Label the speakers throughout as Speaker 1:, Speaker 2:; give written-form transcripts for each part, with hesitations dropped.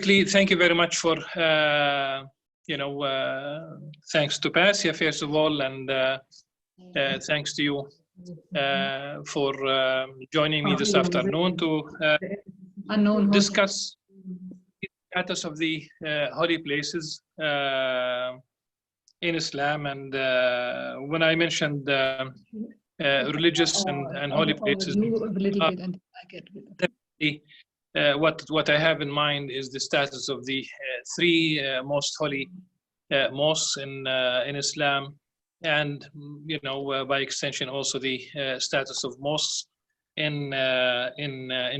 Speaker 1: thank you very much for, thanks to PASSIA, first of all, and thanks to you for joining me this afternoon to discuss the status of the holy places in Islam. And when I mentioned religious and holy places, definitely what I have in mind is the status of the three most holy mosques in Islam, and by extension also the status of mosques in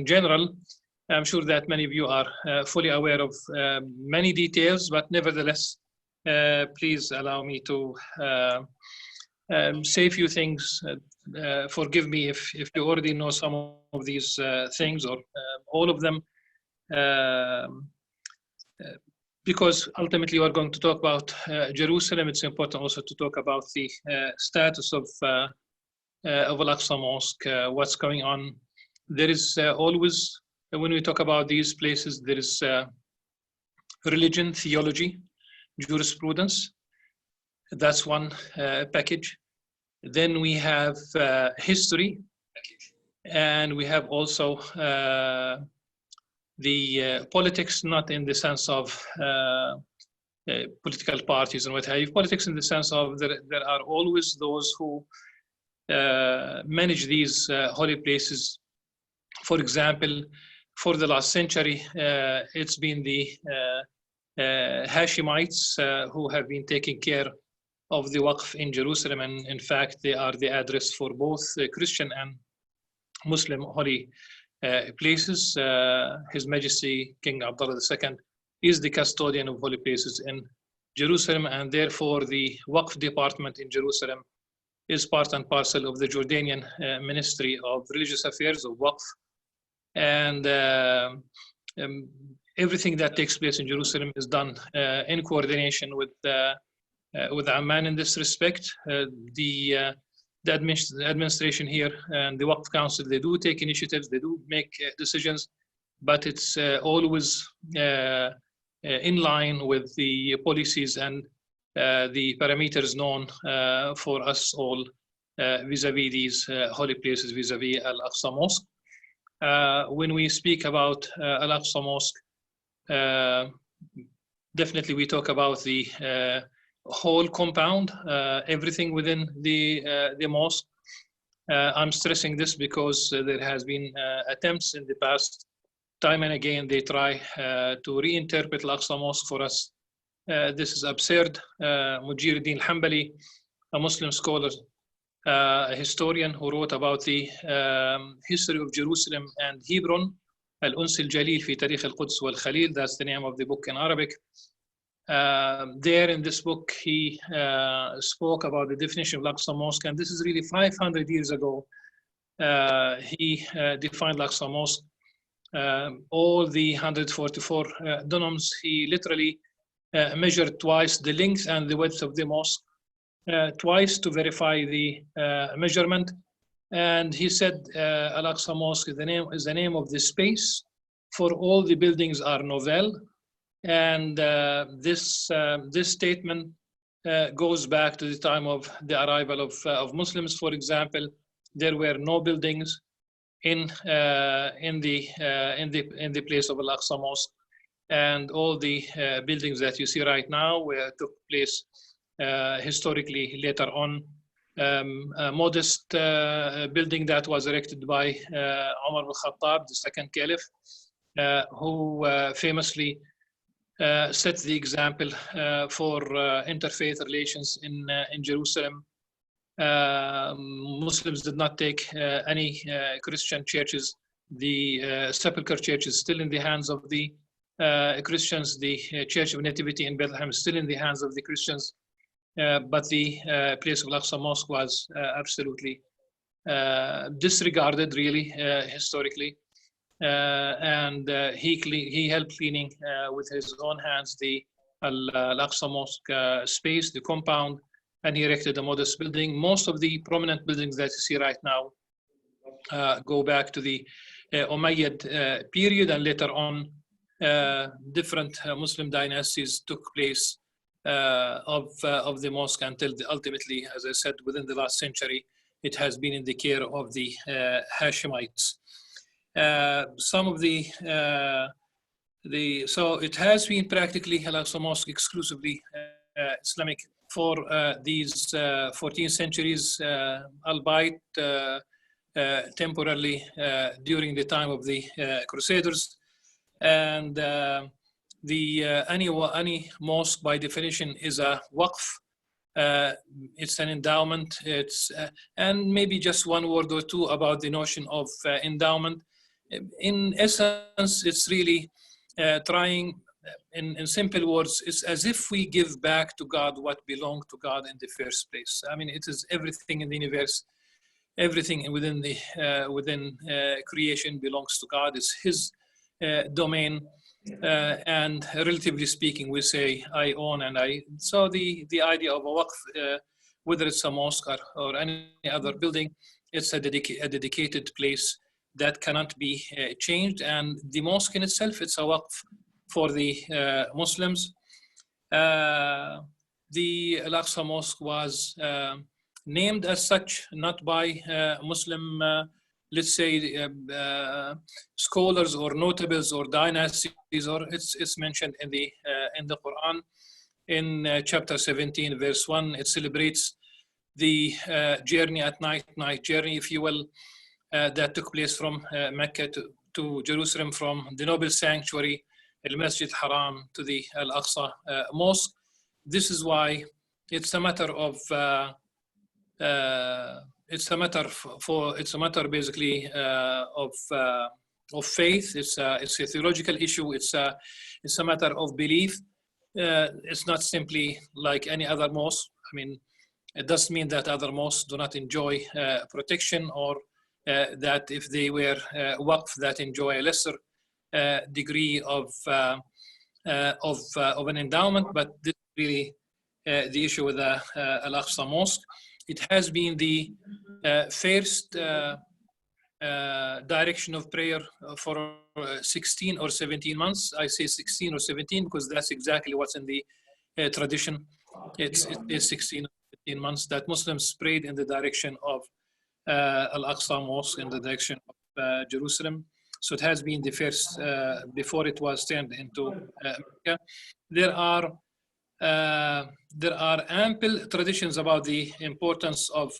Speaker 1: general. I'm sure that many of you are fully aware of many details, but nevertheless, please allow me to say a few things. Forgive me if you already know some of these things or all of them, because ultimately we're going to talk about Jerusalem. It's important also to talk about the status of Al-Aqsa Mosque, what's going on. There is always, when we talk about these places, there is religion, theology, jurisprudence. That's one package. Then we have history, and we have also the politics, not in the sense of political parties and what have you. Politics in the sense of there are always those who manage these holy places. For example, for the last century, it's been the Hashemites who have been taking care of the Waqf in Jerusalem, and in fact they are the address for both Christian and Muslim holy places. His Majesty King Abdullah II is the custodian of holy places in Jerusalem, and therefore the Waqf department in Jerusalem is part and parcel of the Jordanian Ministry of Religious Affairs of Waqf. And everything that takes place in Jerusalem is done in coordination with Amman in this respect. The administration here and the Waqf Council, they do take initiatives, they do make decisions, but it's always in line with the policies and the parameters known for us all vis-a-vis these holy places, vis-a-vis Al-Aqsa Mosque. When we speak about Al-Aqsa Mosque, definitely we talk about the whole compound, everything within the mosque. I'm stressing this because there has been attempts in the past, time and again, they try to reinterpret Al-Aqsa Mosque for us. This is absurd. Mujiruddin al-Hanbali, a Muslim scholar, a historian who wrote about the history of Jerusalem and Hebron, Al-Uns al-Jalil fi Tarikh al-Quds wal-Khalil, that's the name of the book in Arabic. There in this book, he spoke about the definition of Al-Aqsa Mosque, and this is really 500 years ago. He defined Al-Aqsa Mosque. All the 144 dunams, he literally measured twice the length and the width of the mosque, twice to verify the measurement. And he said Al-Aqsa Mosque is the name of the space, for all the buildings are novel. And this statement goes back to the time of the arrival of Muslims. For example, there were no buildings in the place of Al-Aqsa Mosque, and all the buildings that you see right now took place historically later on. A modest building that was erected by Umar al-Khattab, the second caliph, who famously set the example for interfaith relations in Jerusalem. Muslims did not take any Christian churches. The sepulchre church is still in the hands of the Christians. The Church of Nativity in Bethlehem is still in the hands of the Christians. But the place of Al-Aqsa Mosque was absolutely disregarded, really, historically. And he helped cleaning with his own hands the Al-Aqsa Mosque space, the compound, and he erected a modest building. Most of the prominent buildings that you see right now go back to the Umayyad period, and later on different Muslim dynasties took place of the mosque until ultimately, as I said, within the last century, it has been in the care of the Hashemites. Some of so it has been practically Al-Aqsa Mosque exclusively Islamic for these 14 centuries, albeit temporarily during the time of the Crusaders. And any mosque by definition is a waqf. It's an endowment. It's and maybe just one word or two about the notion of endowment. In essence, it's really trying, in simple words, it's as if we give back to God what belonged to God in the first place. I mean, it is everything in the universe, everything within the creation belongs to God. It's His domain, and relatively speaking, we say I own and I. So the idea of a waqf, whether it's a mosque or any other building, it's a dedicated place that cannot be changed, and the mosque in itself, it's a waqf for the Muslims. The Al-Aqsa Mosque was named as such, not by Muslim, let's say, scholars or notables or dynasties, or it's mentioned in the Quran. In chapter 17, verse 1, it celebrates the journey at night journey, if you will, that took place from Mecca to Jerusalem, from the noble sanctuary, Al-Masjid Haram, to the Al-Aqsa Mosque. This is why it's a matter of it's a matter basically of faith. It's a theological issue. It's a matter of belief. It's not simply like any other mosque. I mean, it doesn't mean that other mosques do not enjoy protection, or that if they were waqf, that enjoy a lesser degree of an endowment. But this is really the issue with the Al-Aqsa Mosque. It has been the first direction of prayer for 16 or 17 months. I say 16 or 17 because that's exactly what's in the tradition. It is 16 or 17 months that Muslims prayed in the direction of Al-Aqsa Mosque, in the direction of Jerusalem. So it has been the first before it was turned into Mecca. There are ample traditions about the importance of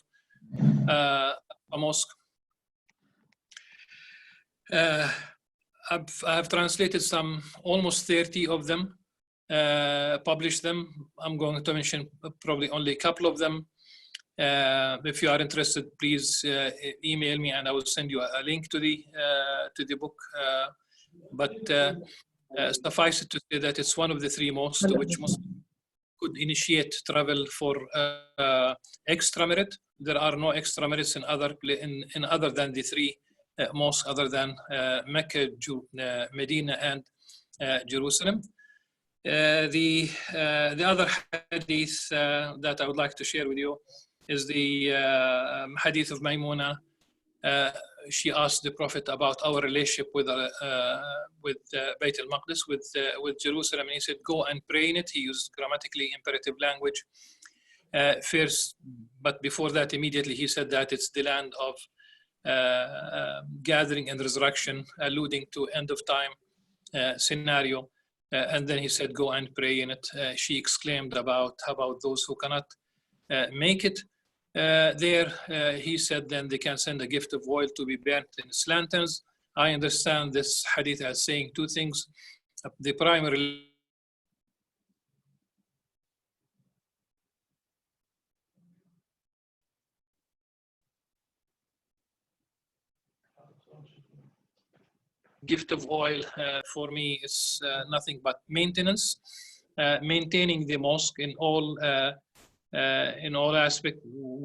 Speaker 1: a mosque. I've translated some, almost 30 of them, published them. I'm going to mention probably only a couple of them. If you are interested, please email me and I will send you a link to the book. But suffice it to say that it's one of the three mosques to which Muslims could initiate travel for extra merit. There are no extra merits in other than the three mosques, other than Mecca, Medina, and Jerusalem. The other hadith that I would like to share with you is the hadith of Maymuna. She asked the Prophet about our relationship with Bayt al-Maqdis, with Jerusalem, and he said, "Go and pray in it." He used grammatically imperative language first, but before that, immediately he said that it's the land of gathering and resurrection, alluding to end of time scenario. And then he said, "Go and pray in it." She exclaimed about those who cannot make it there. He said, then they can send a gift of oil to be burnt in its lanterns. I understand this hadith as saying two things. The primary gift of oil for me is nothing but maintenance, maintaining the mosque in all aspects.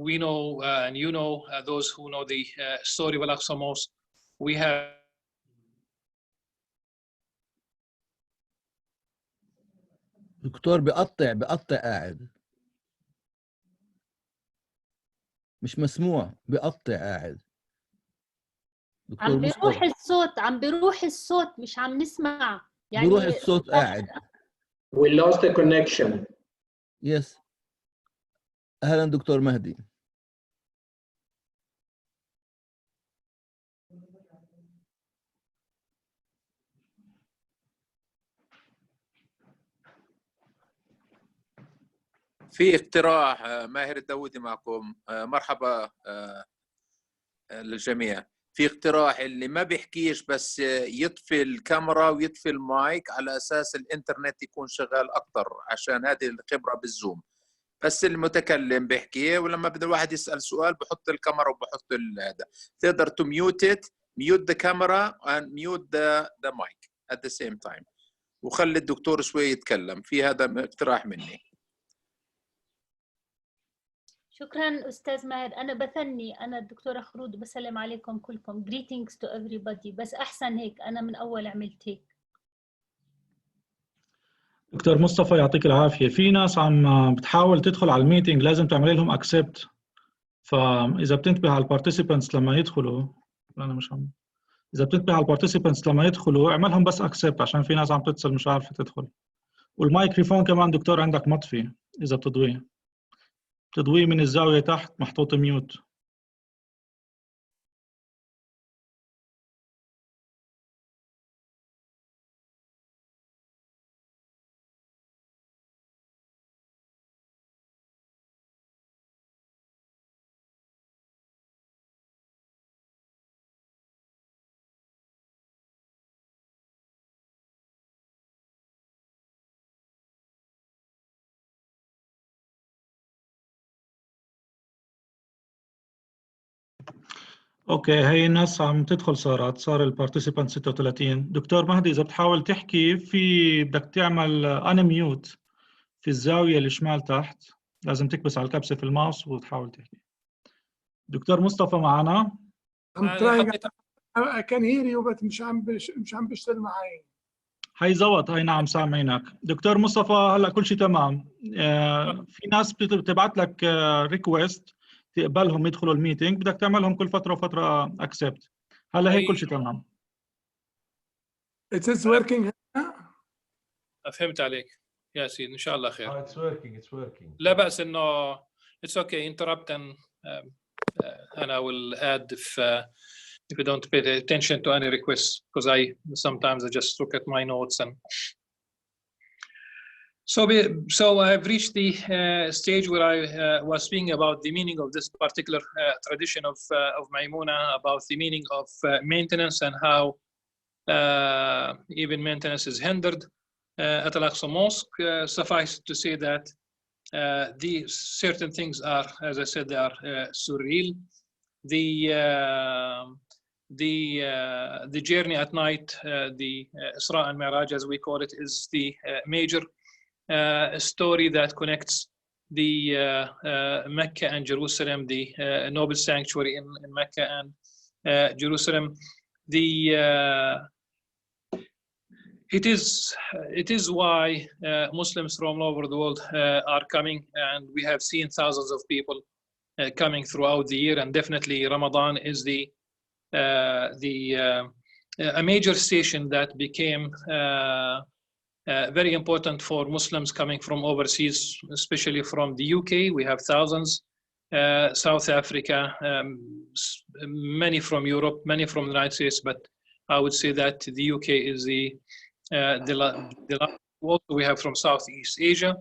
Speaker 1: We know, and you know, those who know the story of Al-Aqsa Mosque, we have
Speaker 2: دكتور بقطع قاعد مش مسموع بقطع قاعد دكتور
Speaker 3: عم بيروح
Speaker 2: مصطفى.
Speaker 3: الصوت مش عم نسمع يعني
Speaker 2: بروح الصوت قاعد.
Speaker 4: We lost the connection.
Speaker 2: يس. أهلا دكتور مهدي.
Speaker 5: في اقتراح. ماهر الداودي معكم. مرحبا للجميع. في اقتراح اللي ما بيحكيش بس يطفي الكاميرا ويطفي المايك على أساس الإنترنت يكون شغال أكتر، عشان هذه الخبرة بالزوم. بس المتكلم بيحكي، ولما بده الواحد يسأل سؤال بحط الكاميرا وبحط هذا. تقدر to mute it, mute the camera and mute the mic at the same time. وخلي الدكتور شوي يتكلم. في هذا اقتراح مني.
Speaker 3: شكرا أستاذ ماهر. أنا بثني، أنا الدكتورة خلود، بسلم عليكم كلكم. greetings to everybody. بس أحسن هيك، أنا من أول عملت هيك.
Speaker 6: دكتور مصطفى يعطيك العافية. في ناس عم بتحاول تدخل على الميتينج، لازم تعملي لهم accept. فإذا بتنتبه على البارتيسيبانتس لما يدخلوا، إذا بتنتبه على البارتيسيبانتس لما يدخلوا اعملهم بس accept، عشان في ناس عم تتصل مش عارفة تدخل. والمايكروفون كمان دكتور عندك مطفي، إذا بتضويه من الزاوية تحت محطوط ميوت. اوكي، هي الناس عم تدخل، صار البارتيسيبانت 36. دكتور مهدي اذا بتحاول تحكي، بدك تعمل انميوت في الزاويه الشمال تحت، لازم تكبس على الكبسه في الماوس وتحاول تحكي. دكتور مصطفى معنا؟
Speaker 7: I'm trying. I can hear you but مش عم بيشتغل معي.
Speaker 6: هي زبط، هي نعم سامعينك. دكتور مصطفى هلا كل شيء تمام. في ناس بتبعت لك ريكويست تقبلهم يدخلوا الميتينج، بدك تعملهم كل فتره وفتره اكسبت. هلا هي كل شيء تمام.
Speaker 7: It is working.
Speaker 1: فهمت عليك ياسين، ان شاء الله خير.
Speaker 8: It's working.
Speaker 1: لا بأس انه it's okay, interrupt and I will add if you don't pay attention to any requests, because sometimes I just look at my notes. And so I've reached the stage where I was speaking about the meaning of this particular tradition of Maimuna, about the meaning of maintenance and how even maintenance is hindered at Al-Aqsa Mosque. Suffice to say that these certain things are, as I said, they are surreal. The journey at night, the Isra and Mi'raj, as we call it, is the major story that connects the Mecca and Jerusalem, the noble sanctuary in Mecca and Jerusalem. It is why Muslims from all over the world are coming, and we have seen thousands of people coming throughout the year. And definitely Ramadan is a major station that became very important for Muslims coming from overseas, especially from the UK. We have thousands, South Africa, many from Europe, many from the United States, but I would say that the UK is the also we have from Southeast Asia.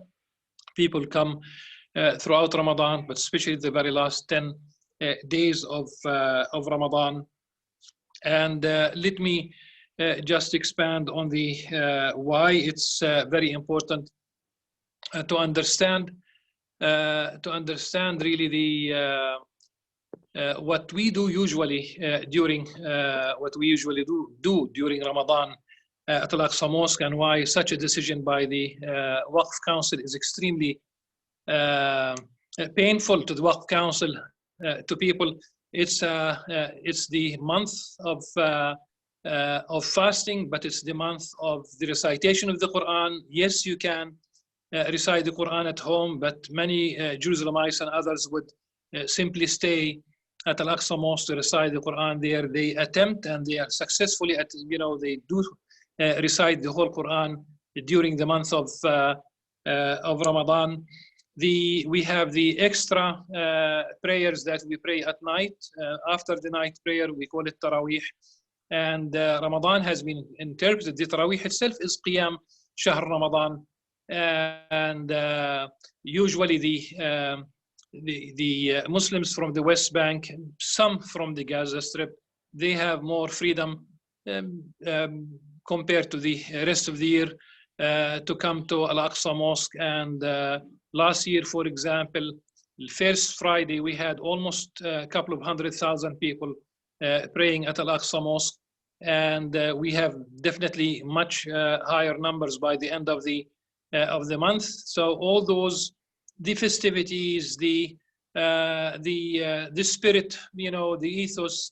Speaker 1: People come throughout Ramadan, but especially the very last 10 days of Ramadan. And let me just expand on the why it's very important to understand really the what we do usually do during Ramadan at Al-Aqsa Mosque, and why such a decision by the Waqf Council is extremely painful to the Waqf Council, to people. It's the month of fasting, but it's the month of the recitation of the Quran. Yes, you can recite the Quran at home, but many Jerusalemites and others would simply stay at Al-Aqsa Mosque to recite the Quran there. They attempt and they are successfully they do recite the whole Quran during the month of Ramadan. We have the extra prayers that we pray at night. After the night prayer, we call it Taraweeh. And Ramadan has been interpreted, the Taraweeh itself is Qiyam Shahr Ramadan. And usually the Muslims from the West Bank, some from the Gaza Strip, they have more freedom compared to the rest of the year to come to Al-Aqsa Mosque. And last year, for example, the first Friday, we had almost a couple of 100,000 people praying at Al-Aqsa Mosque. And we have definitely much higher numbers by the end of the month. So all those, the festivities, the spirit, you know, the ethos,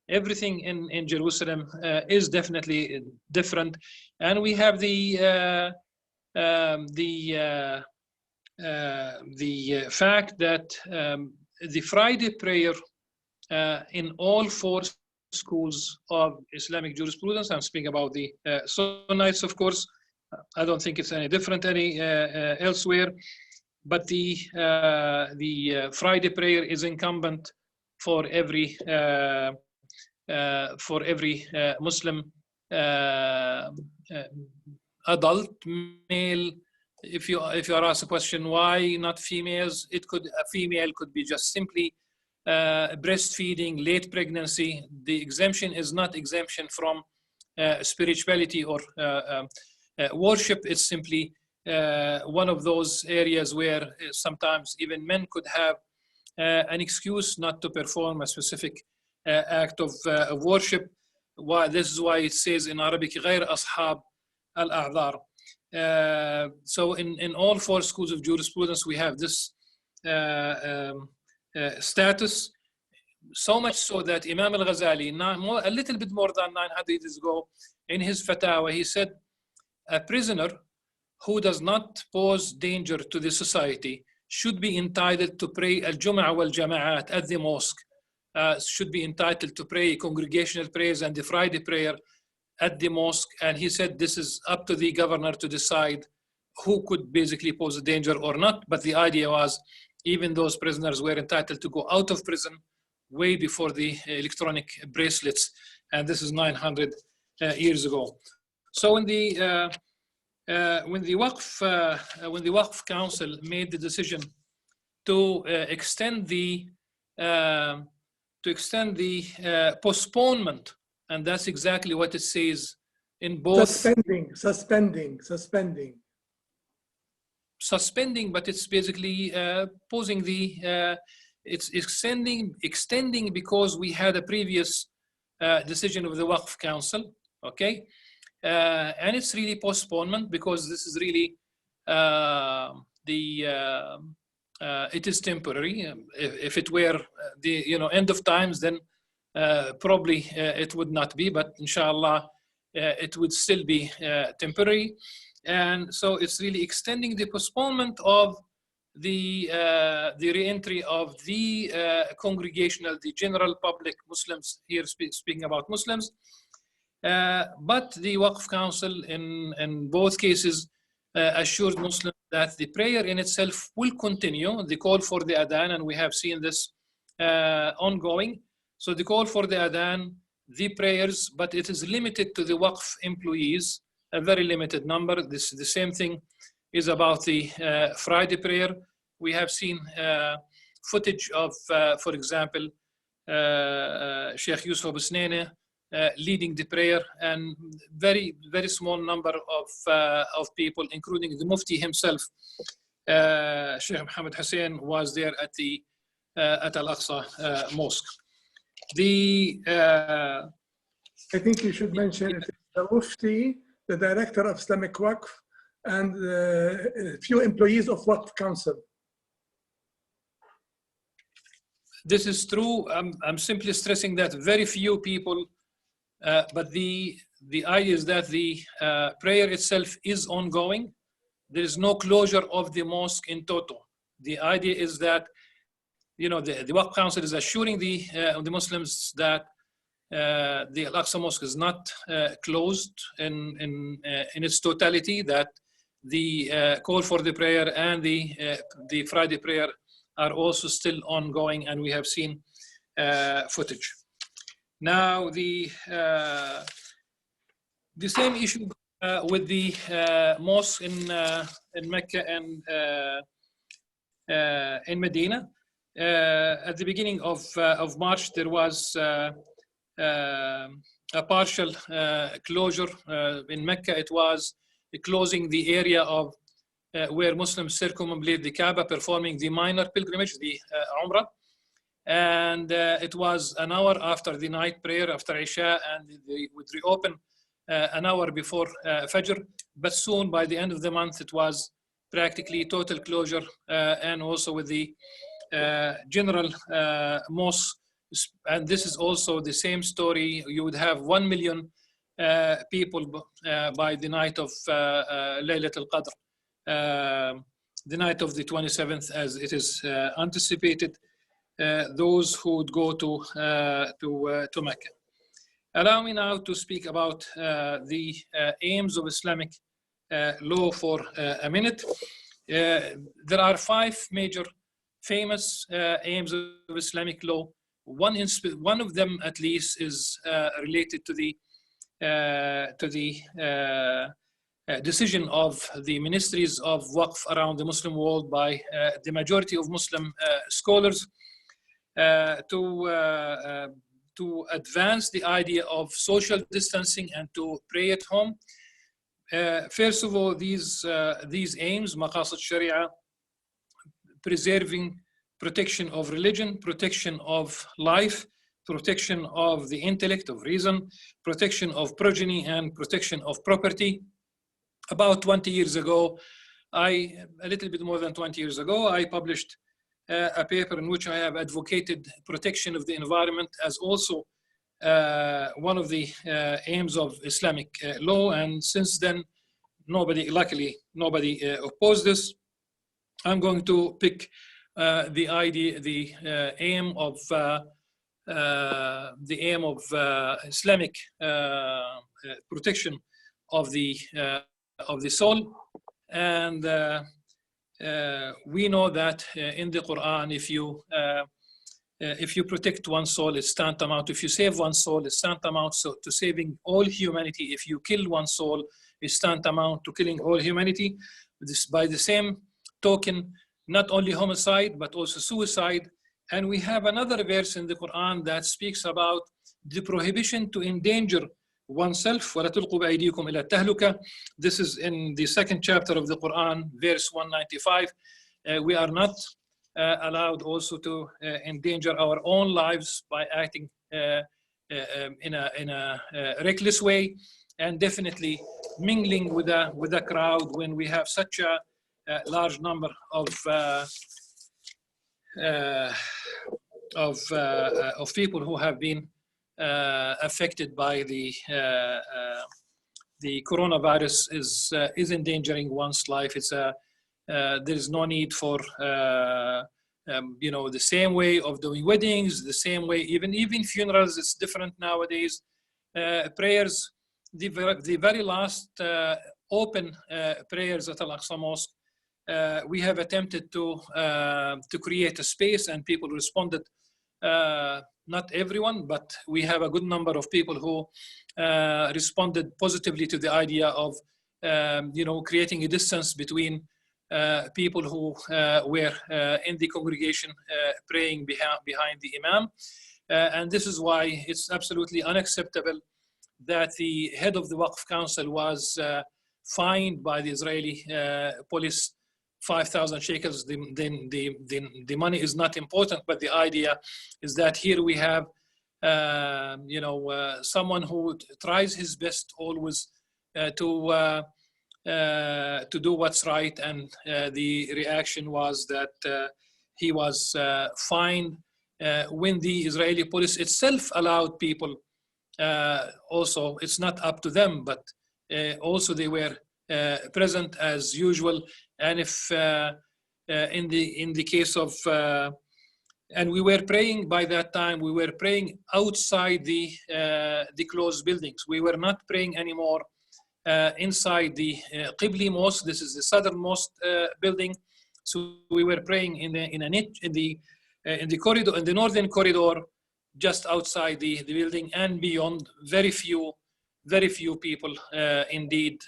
Speaker 1: everything in Jerusalem is definitely different. And we have the fact that the Friday prayer in all 4 schools of Islamic jurisprudence, I'm speaking about the Sunnites, of course. I don't think it's any different elsewhere, but the Friday prayer is incumbent for every Muslim adult, male. If you are asked a question, why not females? A female could be just simply breastfeeding, late pregnancy. The exemption is not exemption from spirituality or worship. It's simply one of those areas where sometimes even men could have an excuse not to perform a specific act of worship. This is why it says in Arabic, غير أصحاب الأعذار. So in all 4 schools of jurisprudence, we have this status, so much so that Imam Al-Ghazali, a little bit more than 900 years ago, in his fatwa, he said, a prisoner who does not pose danger to the society should be entitled to pray al-Jum'ah wal-Jama'at at the mosque, should be entitled to pray congregational prayers and the Friday prayer at the mosque. And he said this is up to the governor to decide who could basically pose a danger or not. But the idea was even those prisoners were entitled to go out of prison way before the electronic bracelets. And this is 900 years ago. So when the Waqf Council made the decision to extend the postponement, and that's exactly what it says in both suspending, but it's basically posing it's extending because we had a previous decision of the Waqf Council, okay? And it's really postponement because this is really it is temporary. If it were the end of times, then probably it would not be, but inshallah it would still be temporary. And so it's really extending the postponement of the re-entry of the congregational, the general public Muslims, here speaking about Muslims. But the Waqf Council in both cases assured Muslims that the prayer in itself will continue, the call for the adhan, and we have seen this ongoing. So the call for the adhan, the prayers, but it is limited to the Waqf employees, a very limited number. The same thing is about the Friday prayer. We have seen footage of, for example, Sheikh Yusuf Abu Snene leading the prayer, and very, very small number of people, including the Mufti himself, Sheikh Muhammad Hussein, was there at the at Al-Aqsa Mosque.
Speaker 7: I think you should mention it. The Mufti, the director of Islamic Waqf, and a few employees of Waqf Council.
Speaker 1: This is true. I'm simply stressing that very few people, but the idea is that the prayer itself is ongoing. There is no closure of the mosque in toto. The idea is that, the Waqf Council is assuring the Muslims that the Al-Aqsa Mosque is not closed in its totality, that the call for the prayer and the Friday prayer are also still ongoing, and we have seen footage. Now, the same issue with the mosque in Mecca and in Medina. At the beginning of March, there was a partial closure. In Mecca, it was closing the area of where Muslims circumambulate the Kaaba, performing the minor pilgrimage, the Umrah. And it was an hour after the night prayer, after Isha, and they would reopen an hour before Fajr. But soon, by the end of the month, it was practically total closure, and also with the general mosque. And this is also the same story. You would have 1 million people by the night of Laylat al-Qadr, the night of the 27th, as it is anticipated, those who would go to Mecca. Allow me now to speak about the aims of Islamic law for a minute. There are 5 major famous aims of Islamic law. One of them, at least, is related to the decision of the ministries of Waqf around the Muslim world by the majority of Muslim scholars to advance the idea of social distancing and to pray at home. First of all, these aims, Maqasid Sharia, preserving protection of religion, protection of life, protection of the intellect, of reason, protection of progeny, and protection of property. About 20 years ago, a little bit more than 20 years ago, I published a paper in which I have advocated protection of the environment as also one of the aims of Islamic law. And since then, luckily, nobody opposed this. I'm going to pick the aim of Islamic protection of the soul. And we know that in the Quran, if you protect one soul, it's tantamount. If you save one soul, it's tantamount to saving all humanity. If you kill one soul, it's tantamount to killing all humanity. By the same token, not only homicide, but also suicide. And we have another verse in the Quran that speaks about the prohibition to endanger oneself. This is in the 2nd chapter of the Quran, verse 195. We are not allowed also to endanger our own lives by acting in a reckless way, and definitely mingling with a crowd when we have such a large number of people who have been affected by the coronavirus is endangering one's life. There is no need for the same way of doing weddings, the same way even funerals. It's different nowadays. Prayers, the very last open prayers at Al-Aqsa Mosque, we have attempted to create a space, and people responded. Not everyone, but we have a good number of people who responded positively to the idea of creating a distance between people who were in the congregation praying behind the Imam. And this is why it's absolutely unacceptable that the head of the Waqf Council was fined by the Israeli police 5,000 shekels. The money is not important, but the idea is that here we have someone who tries his best always to do what's right, and the reaction was that he was fined when the Israeli police itself allowed people. Also, it's not up to them, but also they were present as usual. And if in the case of And we were praying by that time, we were praying outside the closed buildings. We were not praying anymore inside the Qibli Mosque. This is the southernmost building. So we were praying in the corridor, in the northern corridor, just outside the building, and beyond. Very few people indeed.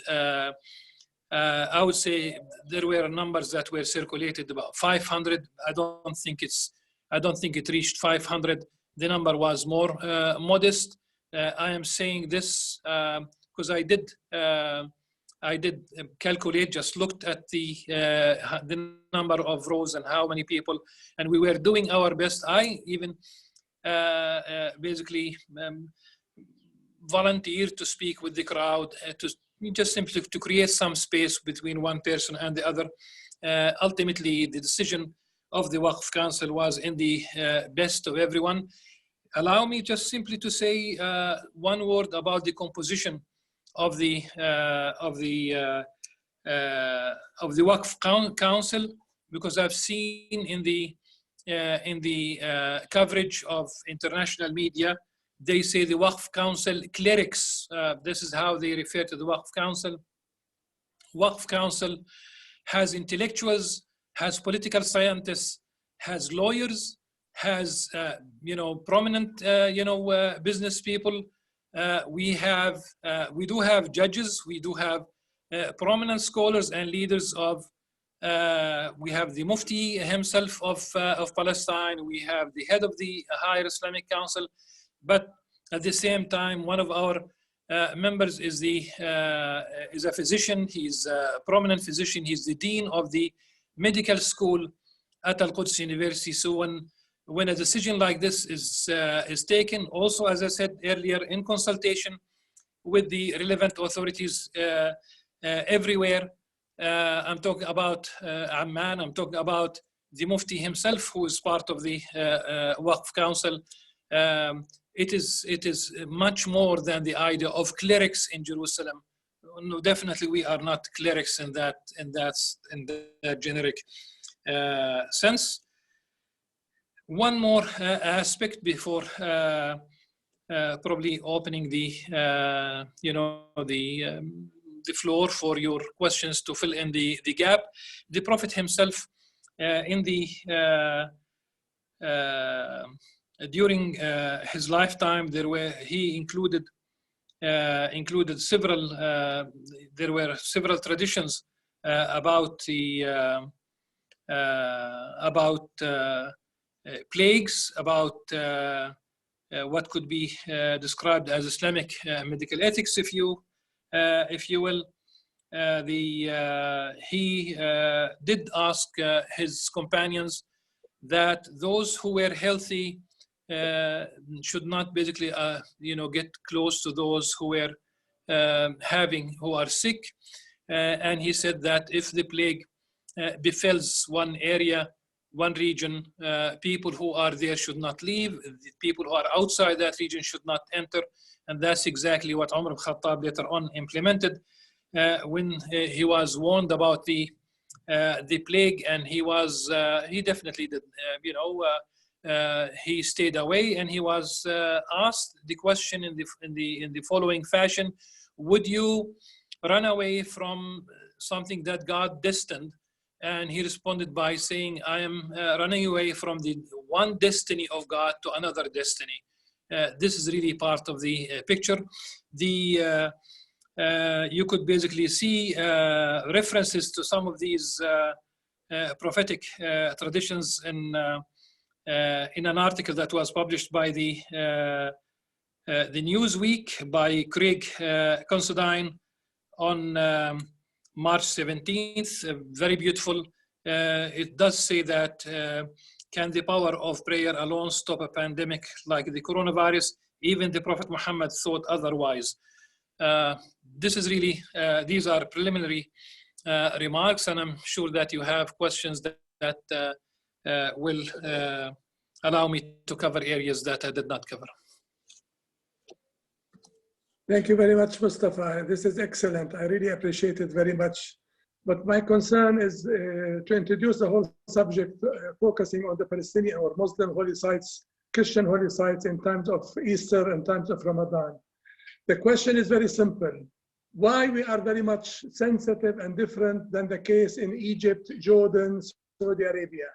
Speaker 1: I would say there were numbers that were circulated, about 500. I don't think it reached 500. The number was more modest. I am saying this because I did calculate, just looked at the number of rows and how many people, and we were doing our best. I even basically volunteered to speak with the crowd, to just simply to create some space between one person and the other. Ultimately, the decision of the Waqf Council was in the best of everyone. Allow me just simply to say one word about the composition of the Waqf Council, because I've seen in the coverage of international media, they say the Waqf Council clerics. This is how they refer to the Waqf Council. Waqf Council has intellectuals, has political scientists, has lawyers, has prominent business people. We do have judges. We do have prominent scholars and leaders of. We have the Mufti himself of Palestine. We have the head of the Higher Islamic Council. But at the same time, one of our members is a physician. He's a prominent physician. He's the dean of the medical school at Al-Quds University. So when a decision like this is taken, also, as I said earlier, in consultation with the relevant authorities everywhere. I'm talking about Amman. I'm talking about the Mufti himself, who is part of the Waqf Council. It is much more than the idea of clerics in Jerusalem. No, definitely we are not clerics in that generic sense. One more aspect before probably opening the floor for your questions to fill in the gap. The Prophet himself during his lifetime, he included several. There were several traditions about plagues, about what could be described as Islamic medical ethics, if you will. He did ask his companions that those who were healthy should not basically get close to those who were who are sick, and he said that if the plague befalls one area, one region, people who are there should not leave. The people who are outside that region should not enter. And that's exactly what Umar ibn Khattab later on implemented when he was warned about the plague, and he definitely did. He stayed away, and he was asked the question in the following fashion: would you run away from something that God destined? And he responded by saying, I am running away from the one destiny of God to another destiny. This is really part of the picture. You could basically see references to some of these prophetic traditions in an article that was published by the Newsweek by Craig Considine on March 17th, very beautiful. It does say that, can the power of prayer alone stop a pandemic like the coronavirus? Even the Prophet Muhammad thought otherwise. This is really, these are preliminary remarks, and I'm sure that you have questions that will allow me to cover areas that I did not cover.
Speaker 7: Thank you very much, Mustafa. This is excellent. I really appreciate it very much. But my concern is to introduce the whole subject focusing on the Palestinian or Muslim holy sites, Christian holy sites in times of Easter and times of Ramadan. The question is very simple. Why we are very much sensitive and different than the case in Egypt, Jordan, Saudi Arabia?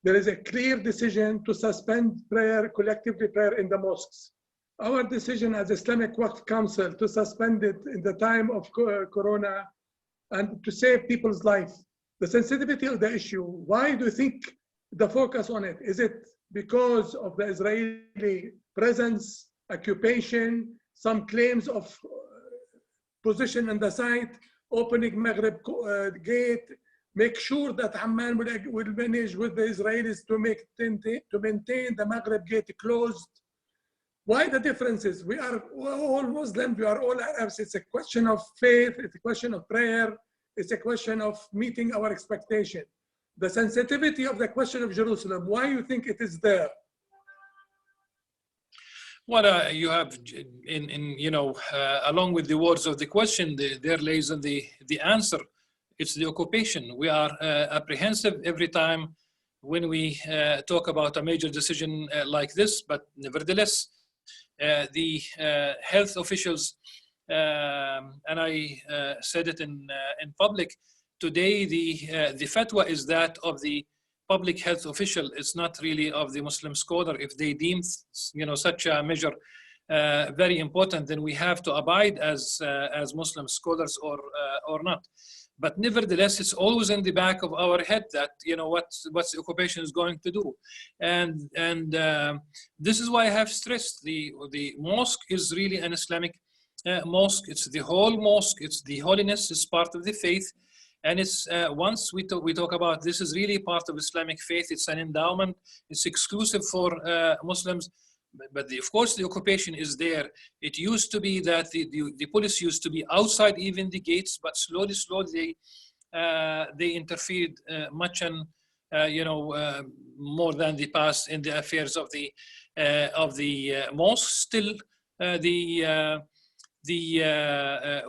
Speaker 7: There is a clear decision to suspend prayer, collectively prayer in the mosques. Our decision as Islamic Waqf Council to suspend it in the time of Corona and to save people's life. The sensitivity of the issue, why do you think the focus on it? Is it because of the Israeli presence, occupation, some claims of position on the site, opening Maghreb gate, make sure that Amman will manage with the Israelis to maintain the Maghreb gate closed? Why the differences? We are all Muslims, we are all Arabs. It's a question of faith, it's a question of prayer, it's a question of meeting our expectation. The sensitivity of the question of Jerusalem, why you think it is there?
Speaker 1: Well, you have, along with the words of the question, there lays in the answer. It's the occupation. We are apprehensive every time when we talk about a major decision like this, but nevertheless, the health officials, and I said it in public, today the fatwa is that of the public health official. It's not really of the Muslim scholar. If they deem such a measure very important, then we have to abide as Muslim scholars or not. But nevertheless, it's always in the back of our head that what's the occupation is going to do, and this is why I have stressed the mosque is really an Islamic mosque. It's the whole mosque. It's the holiness. It's part of the faith. And it's once we talk about this is really part of Islamic faith. It's an endowment. It's exclusive for Muslims. But of course, the occupation is there. It used to be that the police used to be outside even the gates, but slowly they interfered much and more than the past in the affairs of the mosque. Still, the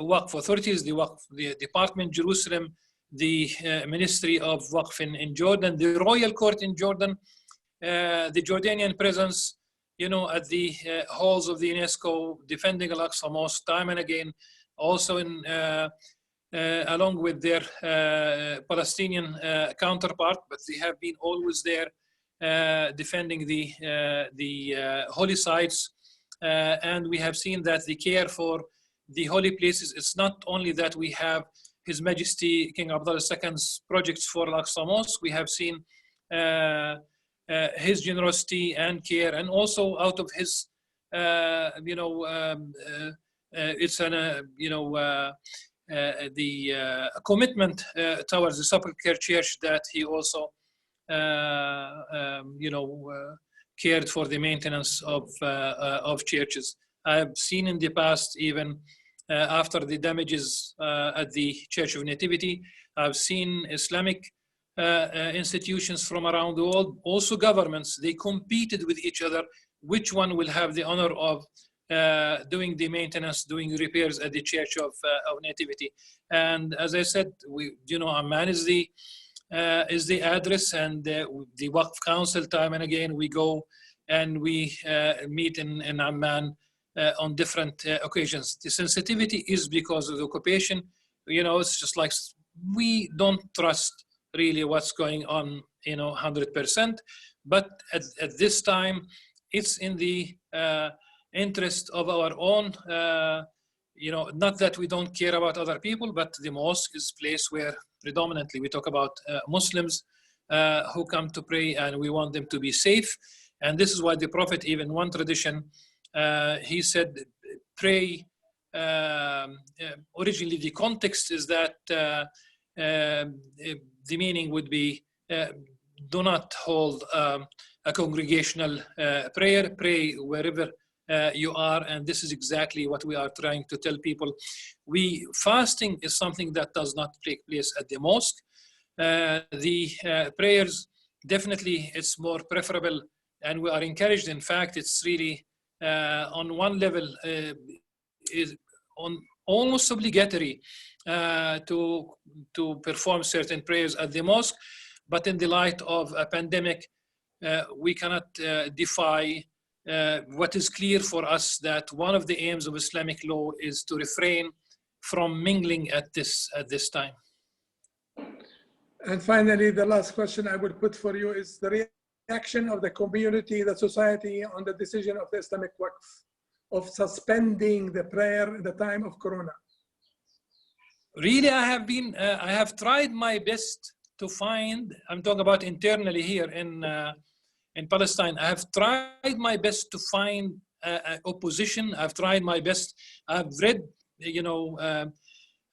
Speaker 1: Waqf authorities, the Department Jerusalem, the Ministry of Waqf in Jordan, the Royal Court in Jordan, the Jordanian presence, at the halls of the UNESCO, defending Al-Aqsa Mosque time and again, also along with their Palestinian counterpart, but they have been always there defending the holy sites. And we have seen that the care for the holy places, it's not only that we have His Majesty King Abdullah II's projects for Al-Aqsa Mosque, we have seen his generosity and care, and also out of his, it's the commitment towards the Sepulchre Church that he also, cared for the maintenance of churches. I have seen in the past, even after the damages at the Church of Nativity, I've seen Islamic institutions from around the world, also governments, they competed with each other, which one will have the honor of doing the maintenance, doing repairs at the Church of Nativity. And as I said, Amman is the address, and the Waqf Council, time and again, we go and we meet in Amman on different occasions. The sensitivity is because of the occupation. It's just like we don't trust really what's going on, 100%. But at this time, it's in the interest of our own, not that we don't care about other people, but the mosque is a place where predominantly we talk about Muslims who come to pray, and we want them to be safe. And this is why the Prophet, even one tradition, he said, pray. Originally, the context is that the meaning would be, do not hold a congregational prayer, pray wherever you are. And this is exactly what we are trying to tell people. Fasting is something that does not take place at the mosque. The prayers, definitely it's more preferable, and we are encouraged. In fact, it's really on one level is almost obligatory to perform certain prayers at the mosque. But in the light of a pandemic, we cannot defy what is clear for us, that one of the aims of Islamic law is to refrain from mingling at this time.
Speaker 7: And finally, the last question I will put for you is the reaction of the community, the society, on the decision of the Islamic Waqf of suspending the prayer in the time of Corona.
Speaker 1: Really, I have tried my best to find, I'm talking about internally here in Palestine, I have tried my best to find opposition. I've tried my best. I've read,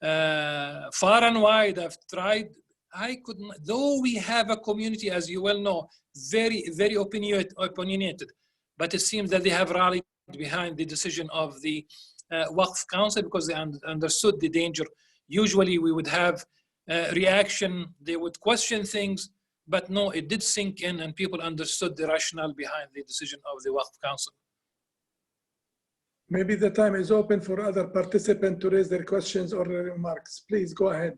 Speaker 1: far and wide. I've tried. I couldn't, though we have a community, as you well know, very, very opinionated, but it seems that they have rallied behind the decision of the Waqf Council because they understood the danger. Usually we would have reaction, they would question things, but no, it did sink in and people understood the rationale behind the decision of the Waqf Council.
Speaker 7: Maybe the time is open for other participants to raise their questions or their remarks. Please go ahead.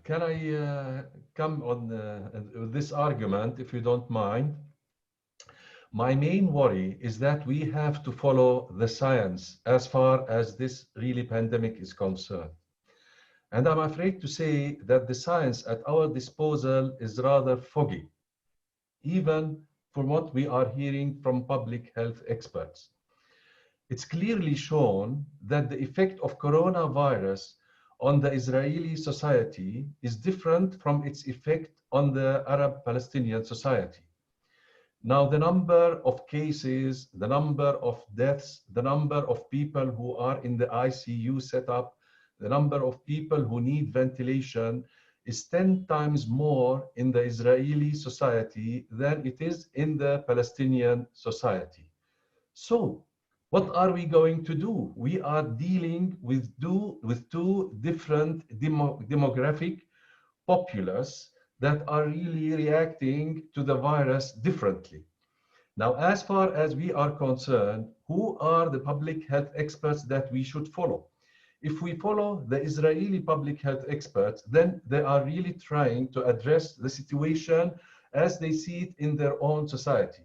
Speaker 8: Can I come on this argument, if you don't mind? My main worry is that we have to follow the science as far as this really pandemic is concerned. And I'm afraid to say that the science at our disposal is rather foggy, even from what we are hearing from public health experts. It's clearly shown that the effect of coronavirus on the Israeli society is different from its effect on the Arab-Palestinian society. Now, the number of cases, the number of deaths, the number of people who are in the ICU setup, the number of people who need ventilation is 10 times more in the Israeli society than it is in the Palestinian society. So, what are we going to do? We are dealing with two different demographic populace that are really reacting to the virus differently. Now, as far as we are concerned, who are the public health experts that we should follow? If we follow the Israeli public health experts, then they are really trying to address the situation as they see it in their own society.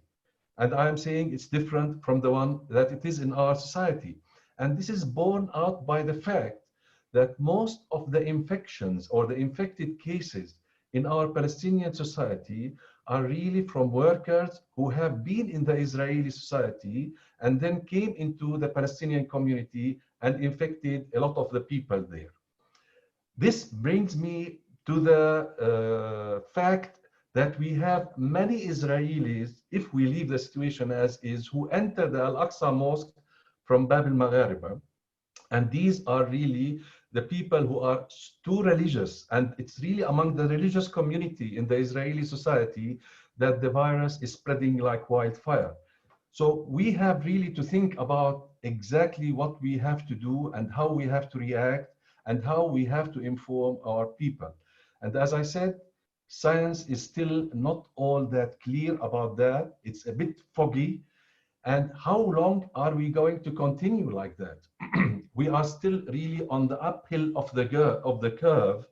Speaker 8: And I'm saying it's different from the one that it is in our society. And this is borne out by the fact that most of the infections or the infected cases in our Palestinian society are really from workers who have been in the Israeli society and then came into the Palestinian community and infected a lot of the people there. This brings me to the fact that we have many Israelis, if we leave the situation as is, who enter the Al-Aqsa Mosque from Bab al-Maghariba. And these are really the people who are too religious. And it's really among the religious community in the Israeli society that the virus is spreading like wildfire. So we have really to think about exactly what we have to do and how we have to react and how we have to inform our people. And as I said, science is still not all that clear about that. It's a bit foggy. And how long are we going to continue like that? We are still really on the uphill of the curve,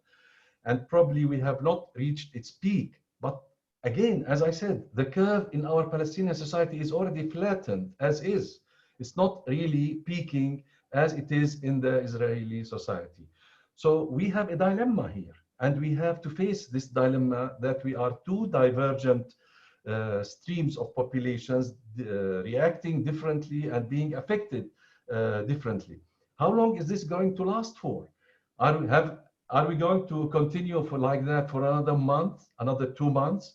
Speaker 8: and probably we have not reached its peak. But again, as I said, the curve in our Palestinian society is already flattened as is. It's not really peaking as it is in the Israeli society. So we have a dilemma here. And we have to face this dilemma that we are two divergent streams of populations reacting differently and being affected differently. How long is this going to last for? Are we going to continue for like that for another month, another 2 months?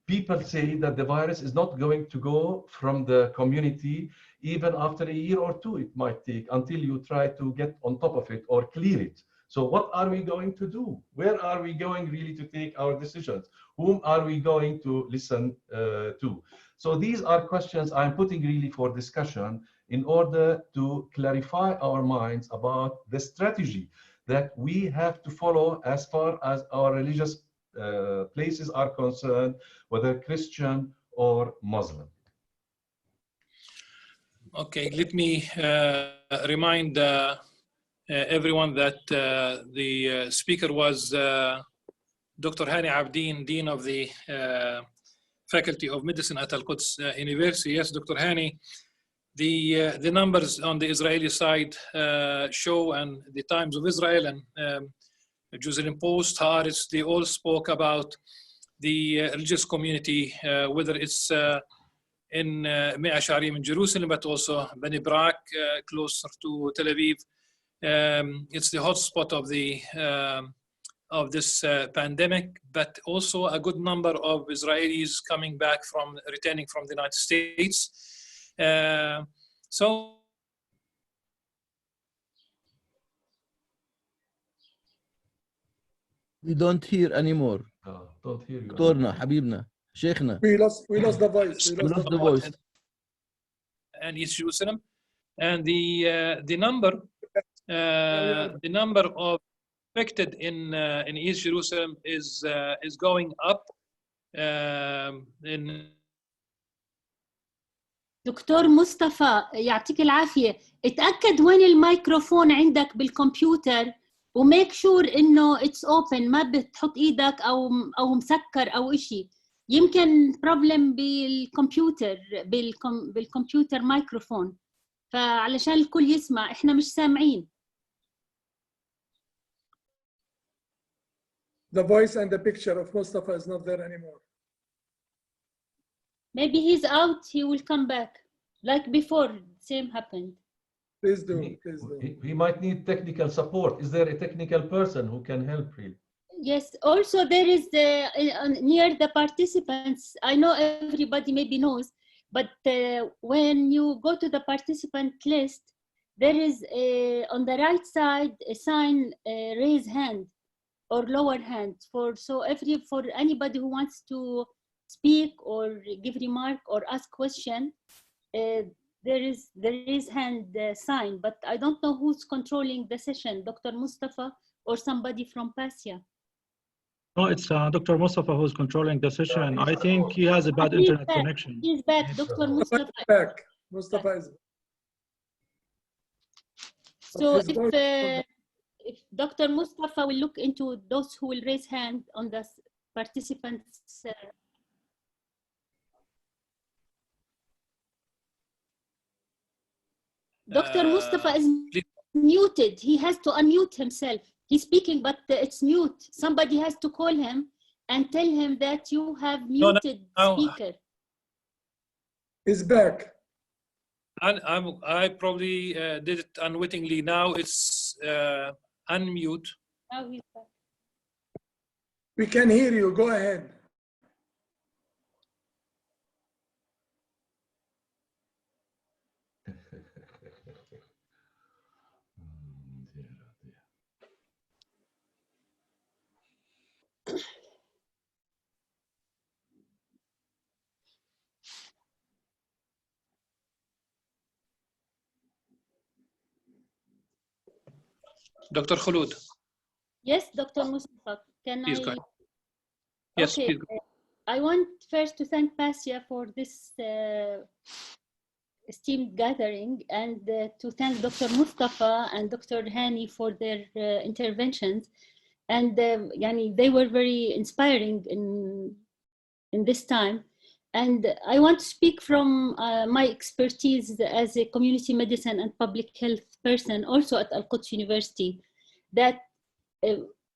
Speaker 8: People say that the virus is not going to go from the community even after a year or two. It might take until you try to get on top of it or clear it. So what are we going to do? Where are we going really to take our decisions? Whom are we going to listen to? So these are questions I'm putting really for discussion in order to clarify our minds about the strategy that we have to follow as far as our religious places are concerned, whether Christian or Muslim.
Speaker 1: Okay, let me remind everyone that the speaker was Dr. Hani Abdeen, Dean of the Faculty of Medicine at Al-Quds University. Yes, Dr. Hani, the numbers on the Israeli side show, and the Times of Israel and Jerusalem Post, Haaretz, they all spoke about the religious community, whether it's in Mea Sharim in Jerusalem, but also Bnei Brak, closer to Tel Aviv. It's the hotspot of this pandemic, but also a good number of Israelis returning from the United States. So
Speaker 2: We don't hear anymore.
Speaker 8: Don't hear you.
Speaker 2: دكتورنا حبيبنا شيخنا.
Speaker 7: We lost the voice.
Speaker 2: We lost the voice.
Speaker 1: And East Jerusalem, and the number of affected in East Jerusalem is going up.
Speaker 3: دكتور مصطفى يعطيك العافية، اتأكد وين الميكروفون عندك بالكمبيوتر وميك شور إنه it's open، ما بتحط إيدك أو مسكر أو إشي. يمكن problem بالكمبيوتر ميكروفون، فعلشان الكل يسمع إحنا مش سامعين.
Speaker 7: The voice and the picture of Mustafa is not there anymore.
Speaker 3: Maybe he's out, he will come back. Like before, same happened.
Speaker 7: Please do.
Speaker 8: He might need technical support. Is there a technical person who can help really?
Speaker 3: Yes, also there is near the participants, I know everybody maybe knows, but when you go to the participant list, there is on the right side a sign, raise hand or lower hand, for anybody who wants to speak or give remark or ask question, there is hand sign, but I don't know who's controlling the session, Dr. Mustafa or somebody from PASSIA.
Speaker 6: No, it's Dr. Mustafa who's controlling the session. I think he has a bad internet connection.
Speaker 3: He's back, Dr. Mustafa.
Speaker 7: Mustafa is back.
Speaker 3: So if Dr. Mustafa will look into those who will raise hand on the participants. Dr. Mustafa is muted. He has to unmute himself. He's speaking, but it's mute. Somebody has to call him and tell him that you have muted speaker.
Speaker 7: He's back.
Speaker 1: I probably did it unwittingly. Now it's unmute.
Speaker 3: Now he's back.
Speaker 7: We can hear you. Go ahead.
Speaker 1: Dr. Khulud.
Speaker 3: Yes, Dr. Mustafa, can
Speaker 1: please
Speaker 3: I?
Speaker 1: go ahead. Yes,
Speaker 3: okay.
Speaker 1: please.
Speaker 3: I want first to thank PASSIA for this esteemed gathering, and to thank Dr. Mustafa and Dr. Hani for their interventions. And they were very inspiring in this time. And I want to speak from my expertise as a community medicine and public health person, also at Al-Quds University, that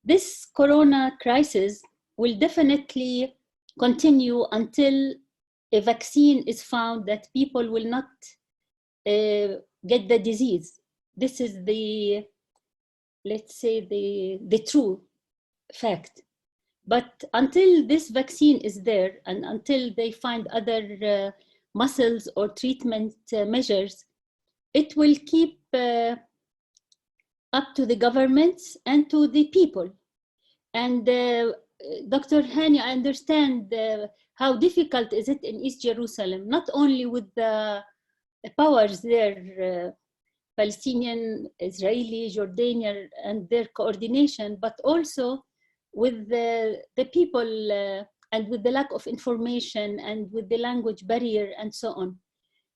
Speaker 3: this corona crisis will definitely continue until a vaccine is found that people will not get the disease. This is the, let's say, the true fact. But until this vaccine is there, and until they find other muscles or treatment measures, it will keep up to the governments and to the people. And Dr. Hani, I understand how difficult is it in East Jerusalem, not only with the powers there, Palestinian, Israeli, Jordanian, and their coordination, but also with the people and with the lack of information and with the language barrier and so on.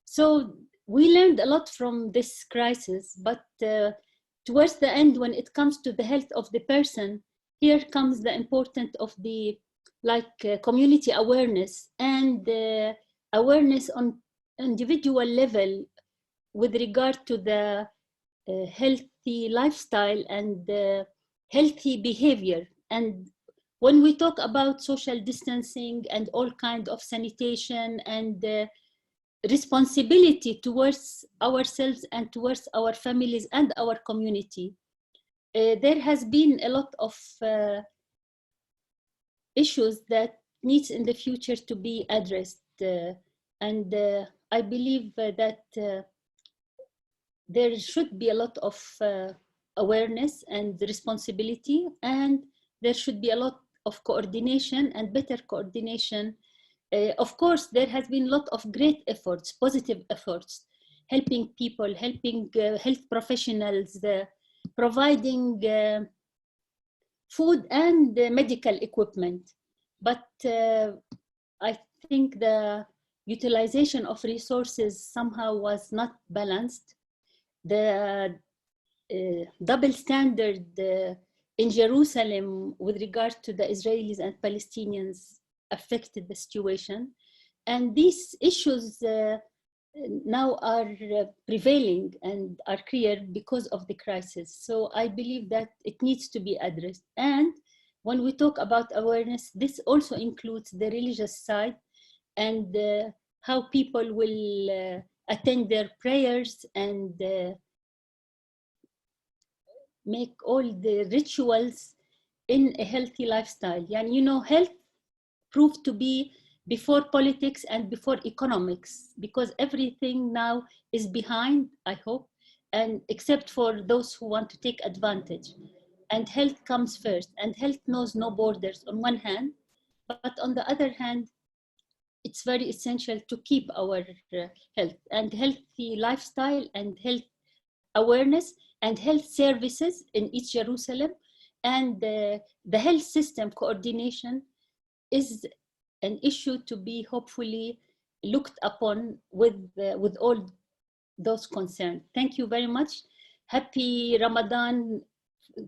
Speaker 3: So we learned a lot from this crisis, but towards the end, when it comes to the health of the person, here comes the importance of the community awareness and awareness on individual level with regard to the healthy lifestyle and healthy behavior. And when we talk about social distancing and all kinds of sanitation and responsibility towards ourselves and towards our families and our community, there has been a lot of issues that needs in the future to be addressed. And I believe that there should be a lot of awareness and responsibility, and there should be a lot of coordination and better coordination. Of course, there has been a lot of great efforts, positive efforts, helping people, helping health professionals, providing food and medical equipment. But I think the utilization of resources somehow was not balanced. The double standard in Jerusalem with regard to the Israelis and Palestinians affected the situation. And these issues now are prevailing and are clear because of the crisis. So I believe that it needs to be addressed. And when we talk about awareness, this also includes the religious side and how people will attend their prayers and make all the rituals in a healthy lifestyle. And you know, health proved to be before politics and before economics, because everything now is behind, I hope, and except for those who want to take advantage. And health comes first, and health knows no borders on one hand, but on the other hand, it's very essential to keep our health and healthy lifestyle and health awareness and health services in East Jerusalem. And the health system coordination is an issue to be hopefully looked upon with all those concerned. Thank you very much. Happy Ramadan,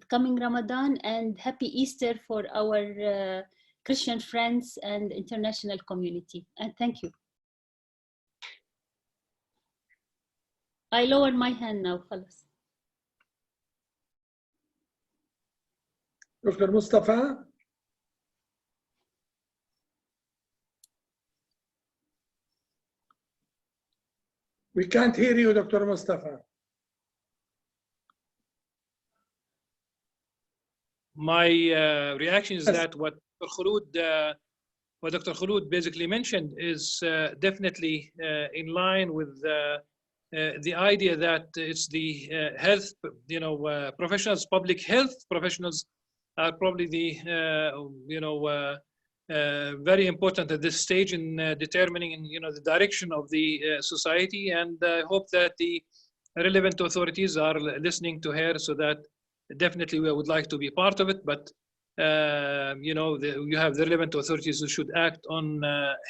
Speaker 3: coming Ramadan, and happy Easter for our Christian friends and international community. And thank you. I lower my hand now, خلاص.
Speaker 7: Dr. Mustafa? We can't hear you, Dr. Mustafa.
Speaker 1: My reaction is that what Dr. Khulud basically mentioned is definitely in line with the idea that it's the health, professionals, public health professionals are probably the, very important at this stage in determining, the direction of the society. And I hope that the relevant authorities are listening to her, so that definitely we would like to be part of it. But you have the relevant authorities who should act on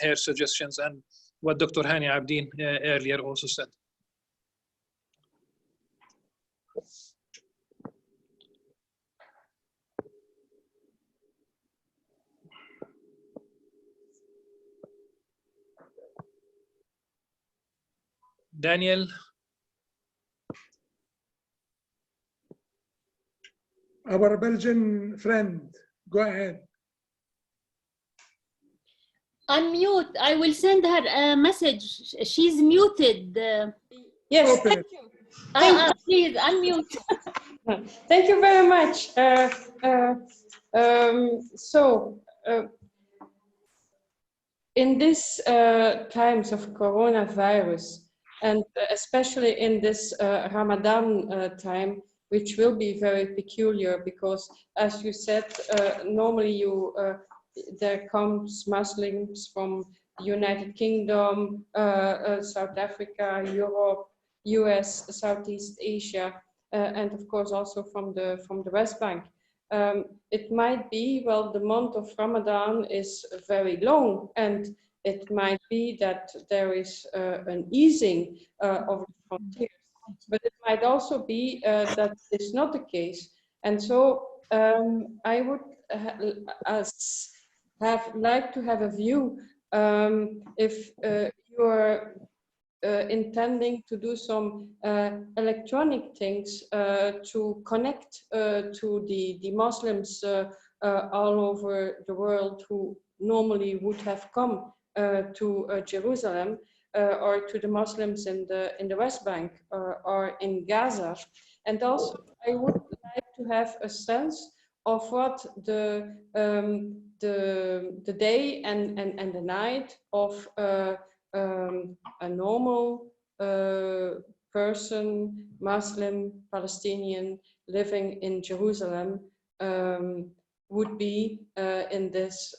Speaker 1: her suggestions and what Dr. Hani Abdin earlier also said. Daniel.
Speaker 7: Our Belgian friend, go ahead.
Speaker 3: Unmute. I will send her a message. She's muted.
Speaker 9: Yes,
Speaker 7: Open
Speaker 9: thank you.
Speaker 3: Please unmute.
Speaker 9: Thank you very much. In these times of coronavirus, and especially in this Ramadan time, which will be very peculiar because, as you said, normally there comes Muslims from the United Kingdom, South Africa, Europe, US, Southeast Asia, and of course also from the West Bank. It might be, well, the month of Ramadan is very long, and it might be that there is an easing of the frontiers, but it might also be that it's not the case. And so I would like to have a view if you are intending to do some electronic things to connect to the Muslims all over the world who normally would have come to Jerusalem or to the Muslims in the West Bank or in Gaza. And also I would like to have a sense of what the day and the night of a normal person, Muslim, Palestinian, living in Jerusalem would be in this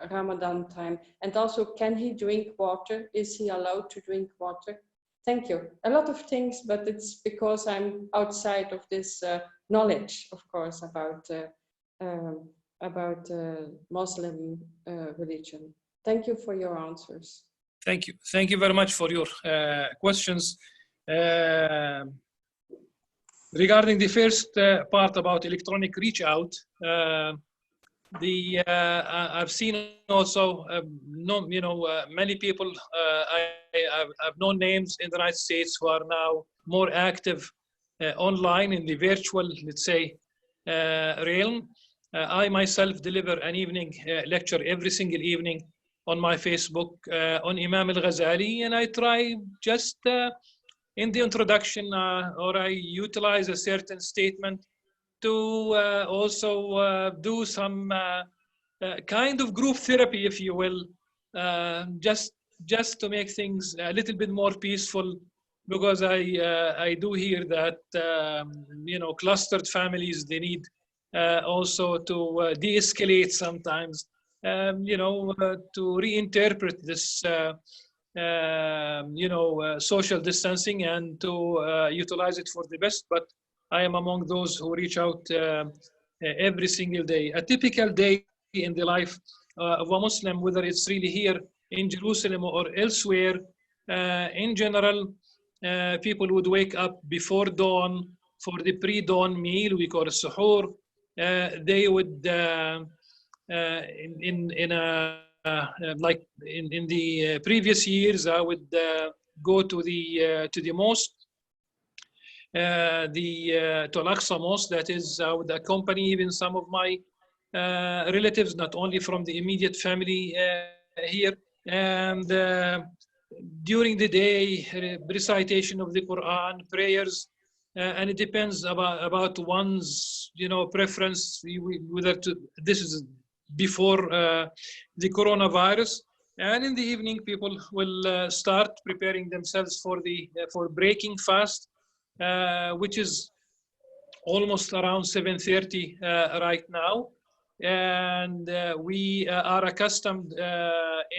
Speaker 9: Ramadan time. And also, can he drink water? Is he allowed to drink water? Thank you. A lot of things, but it's because I'm outside of this knowledge, of course, about Muslim religion. Thank you for your answers.
Speaker 1: Thank you. Thank you very much for your questions. Regarding the first part about electronic reach out, I've seen also, many people, I've known names in the United States who are now more active online in the virtual, let's say, realm. I myself deliver an evening lecture every single evening on my Facebook on Imam Al-Ghazali, and I try just in the introduction or I utilize a certain statement to also do some kind of group therapy, if you will, just to make things a little bit more peaceful, because I do hear that clustered families, they need also to de-escalate sometimes, to reinterpret this social distancing and to utilize it for the best. But I am among those who reach out every single day. A typical day in the life of a Muslim, whether it's really here in Jerusalem or elsewhere, in general, people would wake up before dawn for the pre-dawn meal, we call it suhoor. They would, like in the previous years, I would go to the mosque, to Al-Aqsa Mosque. That is, I would accompany even some of my relatives, not only from the immediate family here. And during the day, recitation of the Quran, prayers, and it depends about one's preference, whether this is before the coronavirus. And in the evening, people will start preparing themselves for breaking fast, which is almost around 7:30 right now. And we are accustomed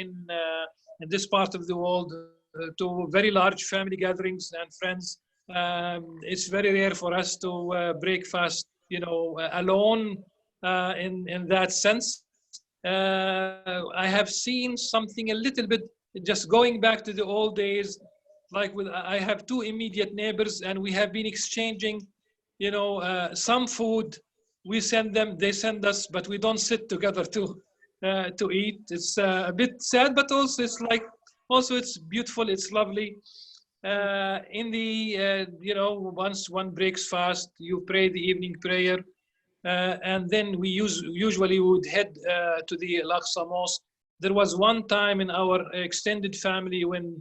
Speaker 1: in this part of the world to very large family gatherings and friends. It's very rare for us to break fast, alone in that sense. I have seen something a little bit, just going back to the old days, like I have two immediate neighbors, and we have been exchanging, some food. We send them, they send us, but we don't sit together to eat. It's a bit sad, but also it's like, it's beautiful, it's lovely. In the, once one breaks fast, you pray the evening prayer, and then we usually would head to the Al-Aqsa Mosque. There was one time in our extended family when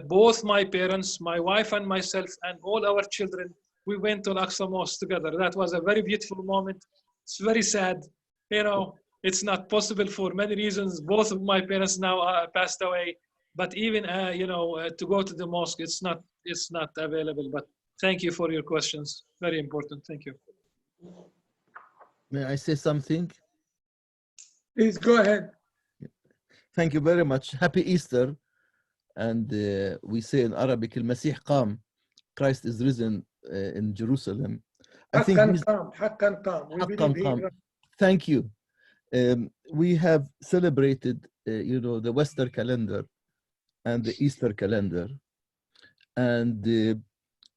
Speaker 1: both my parents, my wife and myself, and all our children, we went to Al-Aqsa Mosque together. That was a very beautiful moment. It's very sad. It's not possible for many reasons. Both of my parents now passed away. But even, to go to the mosque, it's not available. But thank you for your questions. Very important. Thank you.
Speaker 2: May I say something?
Speaker 7: Please go ahead.
Speaker 2: Thank you very much. Happy Easter. And we say in Arabic, Al-Masih qam. Christ is risen in Jerusalem. I think
Speaker 7: Haqqan qam.
Speaker 2: Thank you. We have celebrated you know, the Western calendar and the Easter calendar. And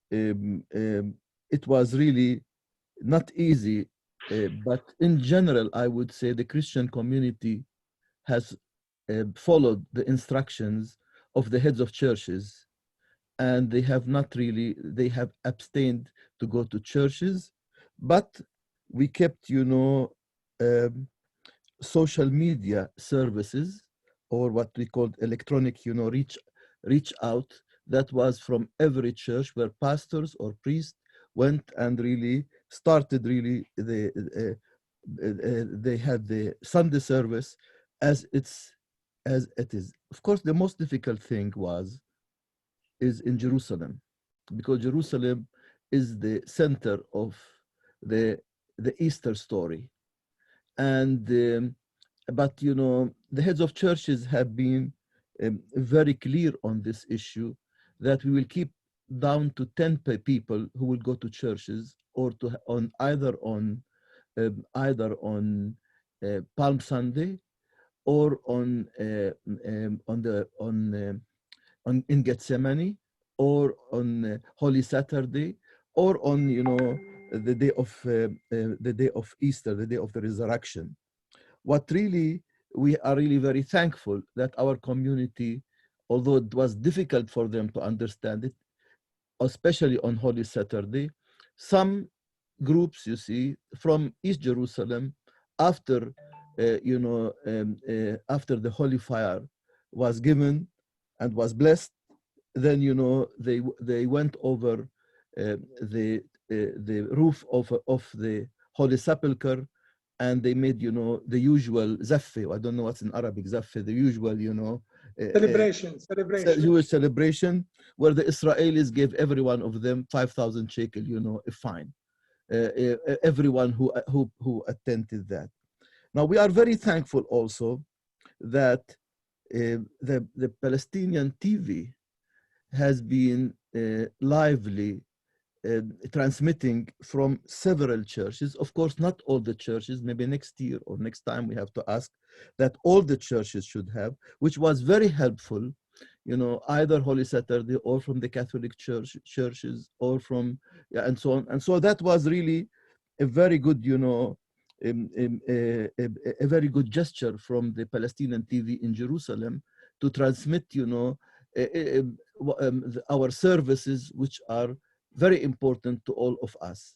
Speaker 2: it was really not easy, but in general, I would say the Christian community has followed the instructions of the heads of churches, and they have not really, they have abstained to go to churches, but we kept, you know, social media services, or what we called electronic, you know, reach out, that was from every church where pastors or priests went and really started really they had the Sunday service as it is. Of course, the most difficult thing is in Jerusalem, because Jerusalem is the center of the Easter story. And but you know, the heads of churches have been very clear on this issue, that we will keep down to 10 people who will go to churches, or to either on Palm Sunday, or on in Gethsemane, or on Holy Saturday, or on, you know, the day of Easter, the day of the resurrection. What really, we are really very thankful that our community, although it was difficult for them to understand it, especially on Holy Saturday, some groups, you see, from East Jerusalem, after you know, after the holy fire was given and was blessed, then, you know, they went over the roof of the Holy Sepulchre, and they made, you know, the usual zaffe. I don't know what's in Arabic, zaffe, the usual, you know,
Speaker 7: celebration.
Speaker 2: Jewish celebration, where the Israelis gave every one of them 5,000 shekel, you know, a fine. Everyone who attended that. Now, we are very thankful also that the Palestinian TV has been lively transmitting from several churches. Of course, not all the churches. Maybe next year or next time we have to ask that all the churches should have, which was very helpful, you know, either Holy Saturday or from the Catholic churches, or from, yeah, and so on. And so that was really a very good, you know, a very good gesture from the Palestinian TV in Jerusalem to transmit, you know, our services, which are very important to all of us.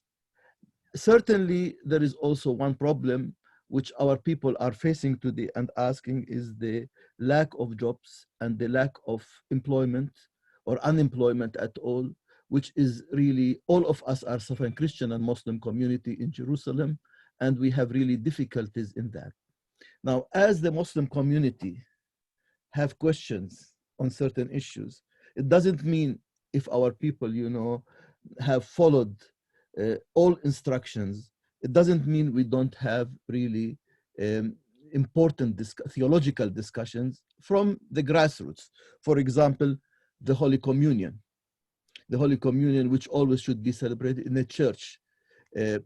Speaker 2: Certainly, there is also one problem which our people are facing today and asking, is the lack of jobs and the lack of employment or unemployment at all, which is really, all of us are suffering, Christian and Muslim community in Jerusalem, and we have really difficulties in that. Now, as the Muslim community have questions on certain issues, it doesn't mean if our people, you know, have followed all instructions, it doesn't mean we don't have really important theological discussions from the grassroots. For example, the Holy Communion. The Holy Communion, which always should be celebrated in a church.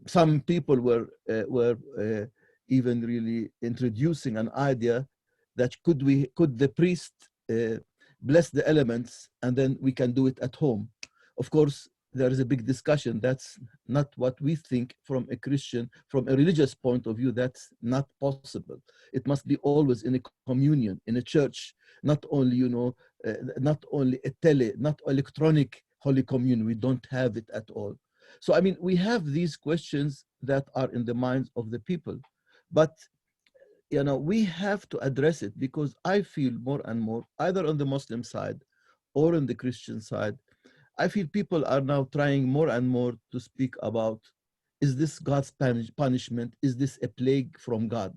Speaker 2: Some people were even really introducing an idea that could the priest bless the elements and then we can do it at home. Of course, there is a big discussion. That's not what we think from a Christian, from a religious point of view. That's not possible. It must be always in a communion, in a church, not only, you know, not only not electronic Holy Communion. We don't have it at all. So, I mean, we have these questions that are in the minds of the people, but, you know, we have to address it, because I feel more and more, either on the Muslim side or on the Christian side, I feel people are now trying more and more to speak about, is this God's punishment? Is this a plague from God?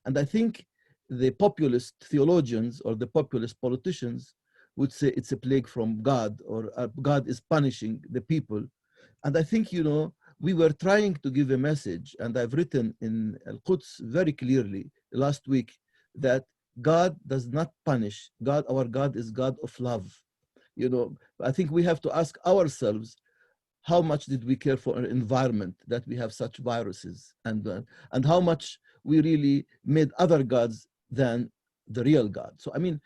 Speaker 2: And I think the populist theologians or the populist politicians would say it's a plague from God, or God is punishing the people. And I think, you know, we were trying to give a message, and I've written in Al-Quds very clearly last week that God does not punish. God, our God, is God of love. You know, I think we have to ask ourselves, how much did we care for an environment that we have such viruses, and how much we really made other gods than the real God. So I mean,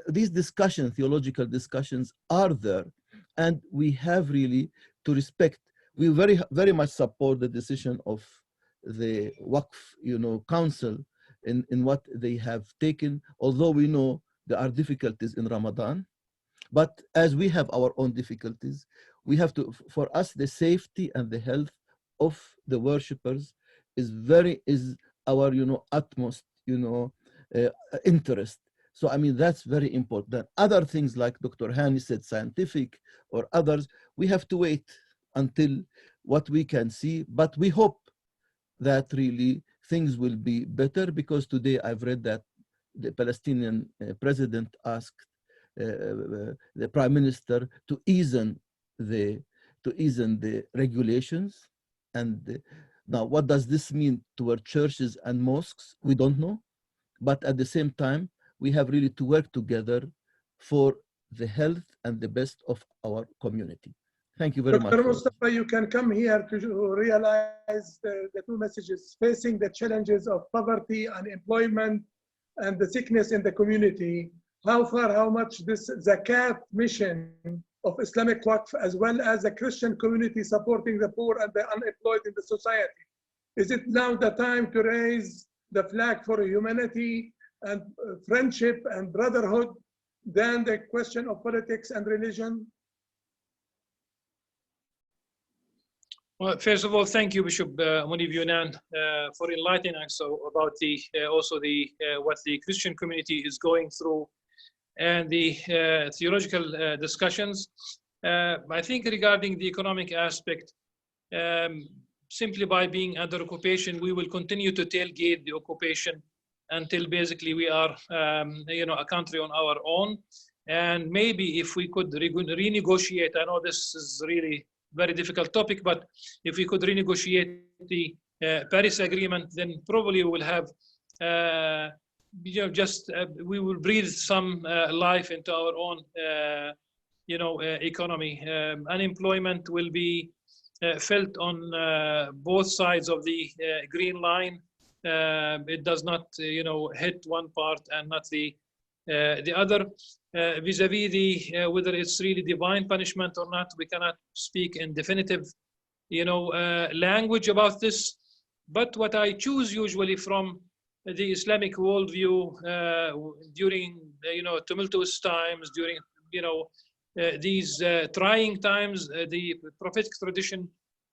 Speaker 2: these discussions, theological discussions, are there, and we have really to respect. We very much support the decision of the Waqf, council in what they have taken. Although we know there are difficulties in Ramadan, but as we have our own difficulties, we have to. For us, the safety and the health of the worshippers is our utmost interest. So I mean, that's very important. Other things like Dr. Hani said, scientific or others, we have to wait until what we can see, but we hope that really things will be better, because today I've read that the Palestinian president asked the prime minister to ease the regulations. And now, what does this mean toward churches and mosques? We don't know. But at the same time, we have really to work together for the health and the best of our community. Thank you very much.
Speaker 7: Dr. Mustafa, you can come here to realize the two messages: facing the challenges of poverty, unemployment, and the sickness in the community. How much this zakat mission of Islamic Waqf, as well as the Christian community supporting the poor and the unemployed in the society. Is it now the time to raise the flag for humanity and friendship and brotherhood than the question of politics and religion?
Speaker 1: Well, first of all, thank you, Bishop Munib Yunan, for enlightening us about what the Christian community is going through and the theological discussions. I think regarding the economic aspect, simply by being under occupation, we will continue to tailgate the occupation until basically we are, a country on our own. And maybe if we could renegotiate, I know this is really very difficult topic, but if we could renegotiate the Paris Agreement, then probably we will have, we will breathe some life into our own, economy. Unemployment will be felt on both sides of the green line. It does not, hit one part and not the other. Vis-a-vis the whether it's really divine punishment or not, we cannot speak in definitive, language about this. But what I choose usually from the Islamic worldview during, tumultuous times, during, these trying times, the prophetic tradition,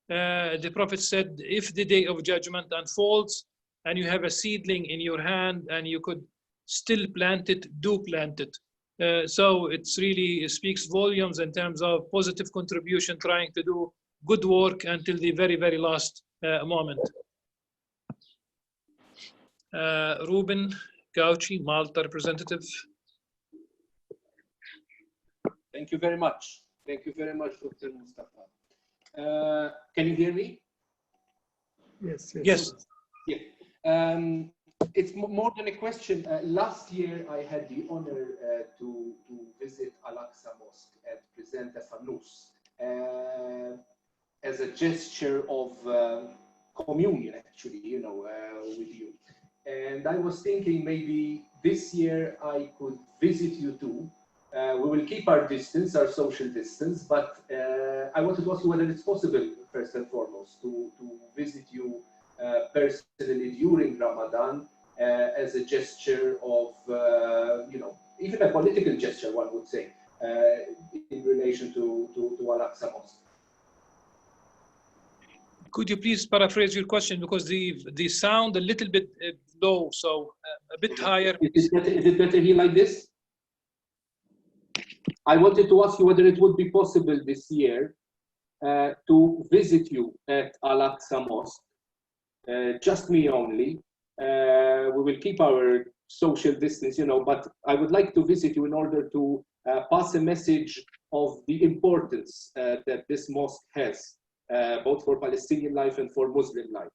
Speaker 1: the Prophet said, if the day of judgment unfolds and you have a seedling in your hand and you could still plant it, do plant it. So it's really, it speaks volumes in terms of positive contribution, trying to do good work until the very, very last moment. Ruben Gauci, Malta representative.
Speaker 10: Thank you very much. Thank you very much, Dr. Mustafa. Can you hear me?
Speaker 7: Yes.
Speaker 1: Yes.
Speaker 10: Yeah. It's more than a question. Last year, I had the honor to visit Al-Aqsa Mosque and present a fanus as a gesture of communion, actually, with you. And I was thinking maybe this year I could visit you too. We will keep our distance, our social distance, but I wanted to ask you whether it's possible, first and foremost, to visit you personally during Ramadan as a gesture of, even a political gesture, one would say, in relation to Al-Aqsa Mosque.
Speaker 1: Could you please paraphrase your question, because the sound a little bit low, so a bit higher.
Speaker 10: Is it better here like this? I wanted to ask you whether it would be possible this year to visit you at Al-Aqsa Mosque, just me only. We will keep our social distance, but I would like to visit you in order to pass a message of the importance that this mosque has, both for Palestinian life and for Muslim life.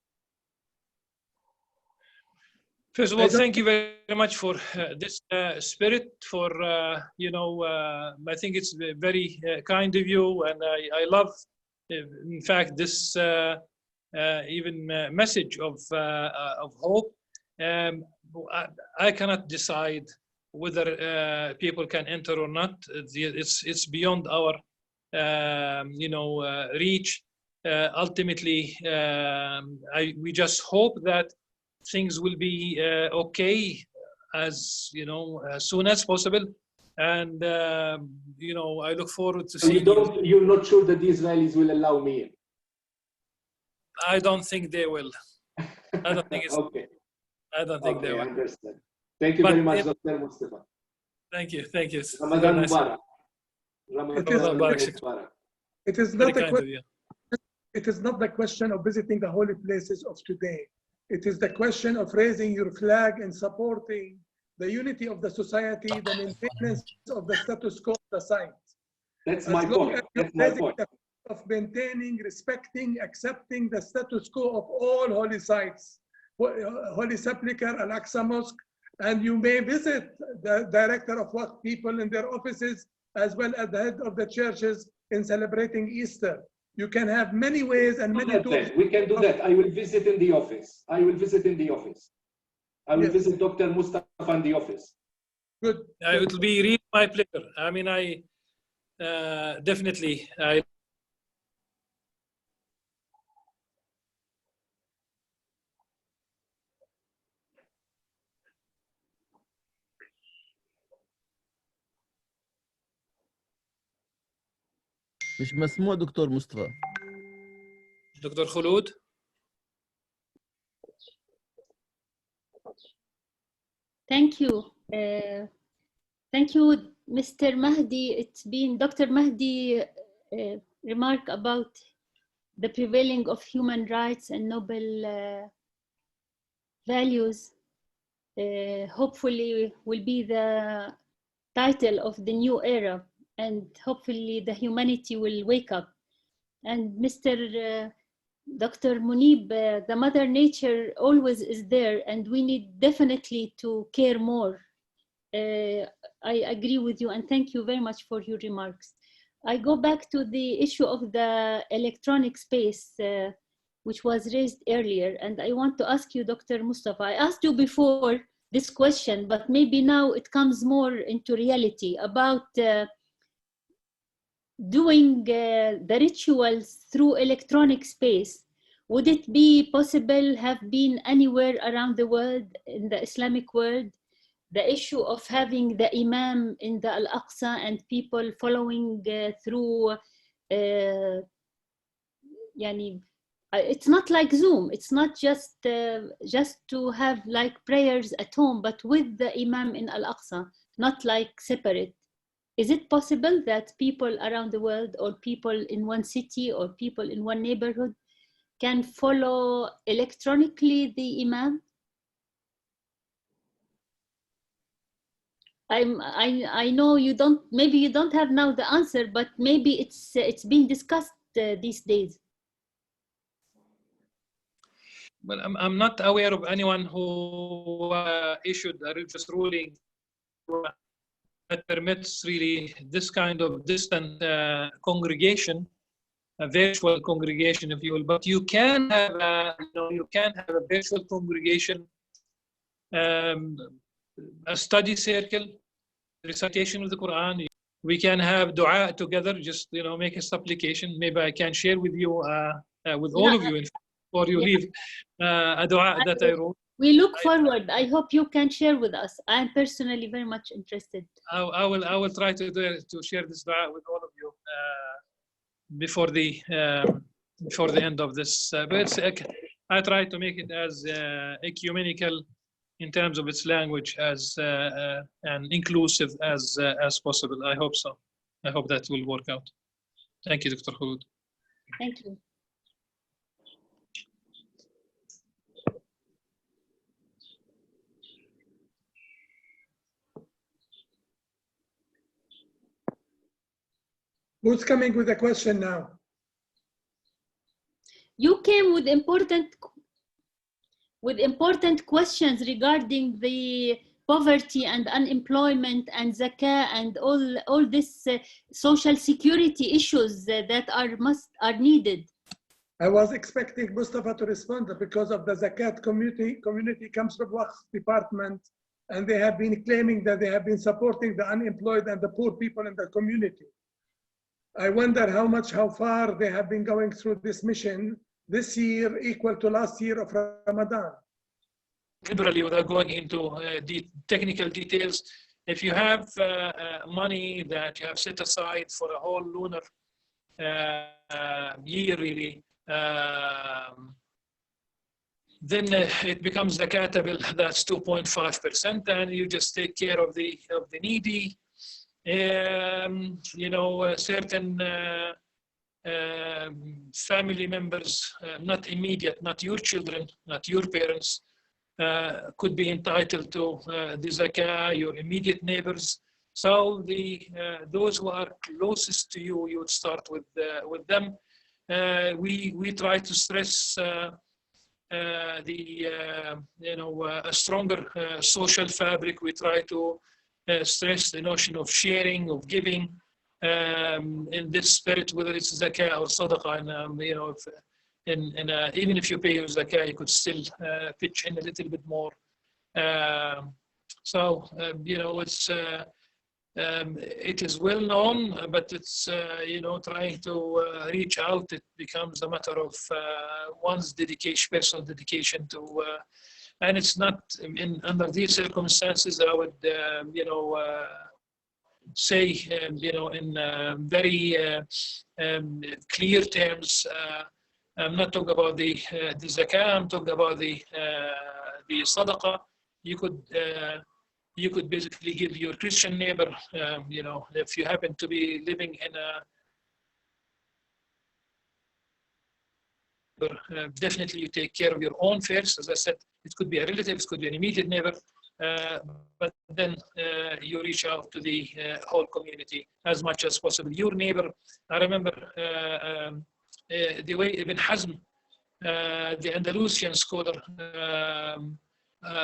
Speaker 1: First of all, thank you very much for this spirit. For I think it's very kind of you, and I love, in fact, this even message of hope. I cannot decide whether people can enter or not. It's beyond our reach. Ultimately, we just hope that things will be okay as soon as possible, and I look forward to seeing you.
Speaker 10: You're not sure that the Israelis will allow me in?
Speaker 1: I don't think they will. I don't think it's
Speaker 10: okay.
Speaker 1: I don't think they will.
Speaker 10: I understand. Thank you very much, Dr. Mustafa.
Speaker 1: Thank you. Thank you.
Speaker 10: Ramadan
Speaker 1: Nice.
Speaker 10: Mubarak.
Speaker 7: It is not a question. It is not the question of visiting the holy places of today. It is the question of raising your flag and supporting the unity of the society, the maintenance of the status quo of the site.
Speaker 10: That's my point. That's my point.
Speaker 7: Of maintaining, respecting, accepting the status quo of all holy sites, Holy Sepulchre, Al-Aqsa Mosque, and you may visit the director of work people in their offices as well as the head of the churches in celebrating Easter. You can have many ways and many tools.
Speaker 10: We can do that. I will visit in the office. I will visit in the office. I will visit Dr. Mustafa in the office.
Speaker 1: Good. It will be really my pleasure. I mean, I definitely.
Speaker 2: مش مسموع دكتور مصطفى.
Speaker 1: دكتور خلود.
Speaker 3: Thank you. Thank you, Mr. Mahdi. It's been Dr. Mahdi remark about the prevailing of human rights and noble values. Hopefully will be the title of the new era, and hopefully the humanity will wake up. And Mr. Dr. Munib, the Mother Nature always is there, and we need definitely to care more. I agree with you, and thank you very much for your remarks. I go back to the issue of the electronic space, which was raised earlier, and I want to ask you, Dr. Mustafa, I asked you before this question, but maybe now it comes more into reality about doing the rituals through electronic space. Would it be possible, have been anywhere around the world, in the Islamic world, the issue of having the Imam in the Al-Aqsa and people following through, it's not like Zoom, it's not just to have like prayers at home, but with the Imam in Al-Aqsa, not like separate. Is it possible that people around the world, or people in one city, or people in one neighborhood can follow electronically the Imam? I know you don't, maybe you don't have now the answer, but maybe it's being discussed these days.
Speaker 1: But I'm not aware of anyone who issued a religious ruling that permits really this kind of distant congregation, a virtual congregation, if you will. But you can have a virtual congregation, a study circle, recitation of the Quran. We can have dua together. Just make a supplication. Maybe I can share with you, with all of you, in fact, before you leave, a dua that I wrote.
Speaker 3: We look forward. I hope you can share with us. I'm personally very much interested.
Speaker 1: I will try to share this dua with all of you before the end of this. But I try to make it as ecumenical in terms of its language, as and inclusive as possible. I hope so. I hope that will work out. Thank you, Dr. Khulud.
Speaker 3: Thank you.
Speaker 7: Who's coming with a question now?
Speaker 3: You came with important questions regarding the poverty and unemployment and zakah and all this social security issues that are needed.
Speaker 7: I was expecting Mustafa to respond because of the Zakat community comes from Waqf department, and they have been claiming that they have been supporting the unemployed and the poor people in the community. I wonder how far they have been going through this mission this year equal to last year of Ramadan.
Speaker 1: Liberally, without going into the technical details, if you have money that you have set aside for a whole lunar year, really, then it becomes zakatable. That's 2.5%, and you just take care of the needy. You know, certain family members, not immediate, not your children, not your parents, could be entitled to the zakah, your immediate neighbors. So those who are closest to you, you would start with them. We try to stress a stronger social fabric. We try to stress the notion of sharing, of giving, in this spirit, whether it's zakah or sadaqah. And you know, even if you pay your zakah, you could still pitch in a little bit more. You know, it is well known, but it's you know, trying to reach out. It becomes a matter of one's dedication, personal dedication to, and it's not under these circumstances. I would you know, say you know, in very clear terms. I'm not talking about the zakah. I'm talking about the sadaqah. You could basically give your Christian neighbor, you know, if you happen to be living in a, definitely you take care of your own first. As I said, it could be a relative, it could be an immediate neighbor, but then you reach out to the whole community as much as possible. Your neighbor, I remember the way Ibn Hazm, the Andalusian scholar,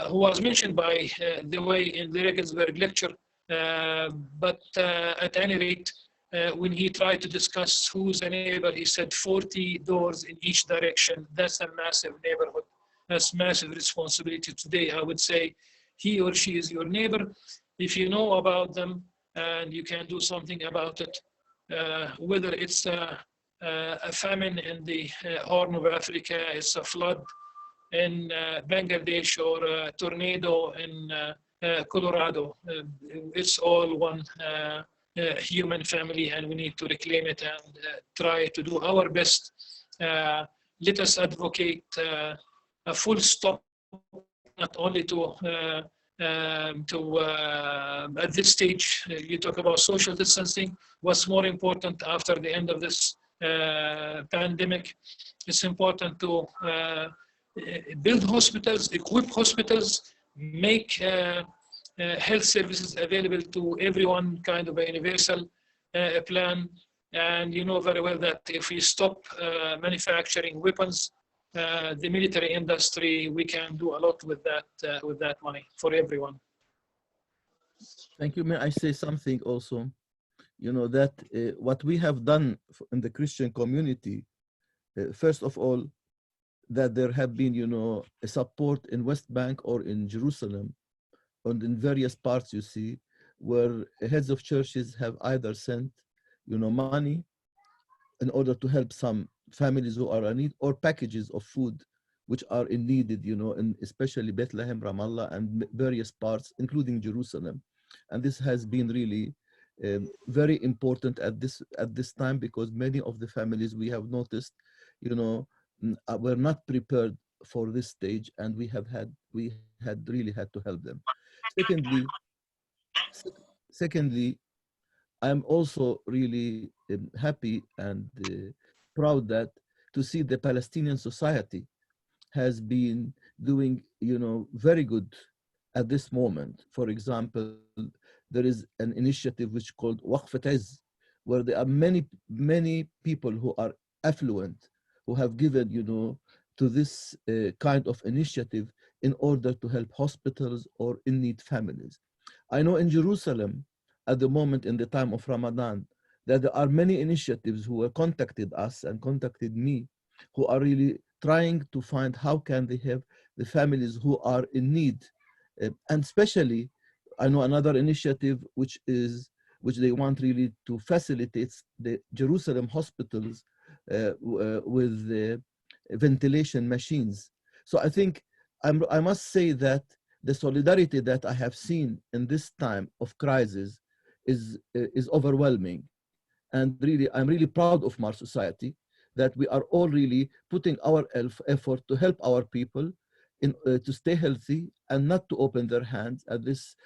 Speaker 1: who was mentioned by the way in the Regensburg lecture, but at any rate, when he tried to discuss who's a neighbor, he said 40 doors in each direction. That's a massive neighborhood. That's massive responsibility. Today, I would say he or she is your neighbor. If you know about them and you can do something about it, whether it's a famine in the Horn of Africa, it's a flood in Bangladesh, or a tornado in Colorado. It's all one human family, and we need to reclaim it and try to do our best. Let us advocate a full stop, not only to at this stage. You talk about social distancing. What's more important after the end of this pandemic? It's important to build hospitals, equip hospitals, make health services available to everyone, kind of a universal plan. And you know very well that if we stop manufacturing weapons, the military industry, we can do a lot with that money for everyone.
Speaker 2: Thank you. May I say something also? You know that what we have done in the Christian community, first of all, that there have been, you know, a support in West Bank or in Jerusalem, and in various parts, you see, where heads of churches have either sent, you know, money in order to help some families who are in need, or packages of food which are in needed, you know, in especially Bethlehem, Ramallah, and various parts, including Jerusalem. And this has been really very important at this time, because many of the families we have noticed, you know, were not prepared for this stage, and we had really had to help them. Secondly, I'm also really happy and proud that to see the Palestinian society has been doing, you know, very good at this moment. For example, there is an initiative which is called Waqf Izz, where there are many people who are affluent, who have given, you know, to this kind of initiative in order to help hospitals or in-need families. I know in Jerusalem, at the moment in the time of Ramadan, that there are many initiatives who have contacted us and contacted me who are really trying to find how can they have the families who are in need. And especially, I know another initiative which they want really to facilitate the Jerusalem hospitals with the ventilation machines. So I think I must say that the solidarity that I have seen in this time of crisis is overwhelming. And really, I'm really proud of our society that we are all really putting our effort to help our people to stay healthy and not to open their hands at this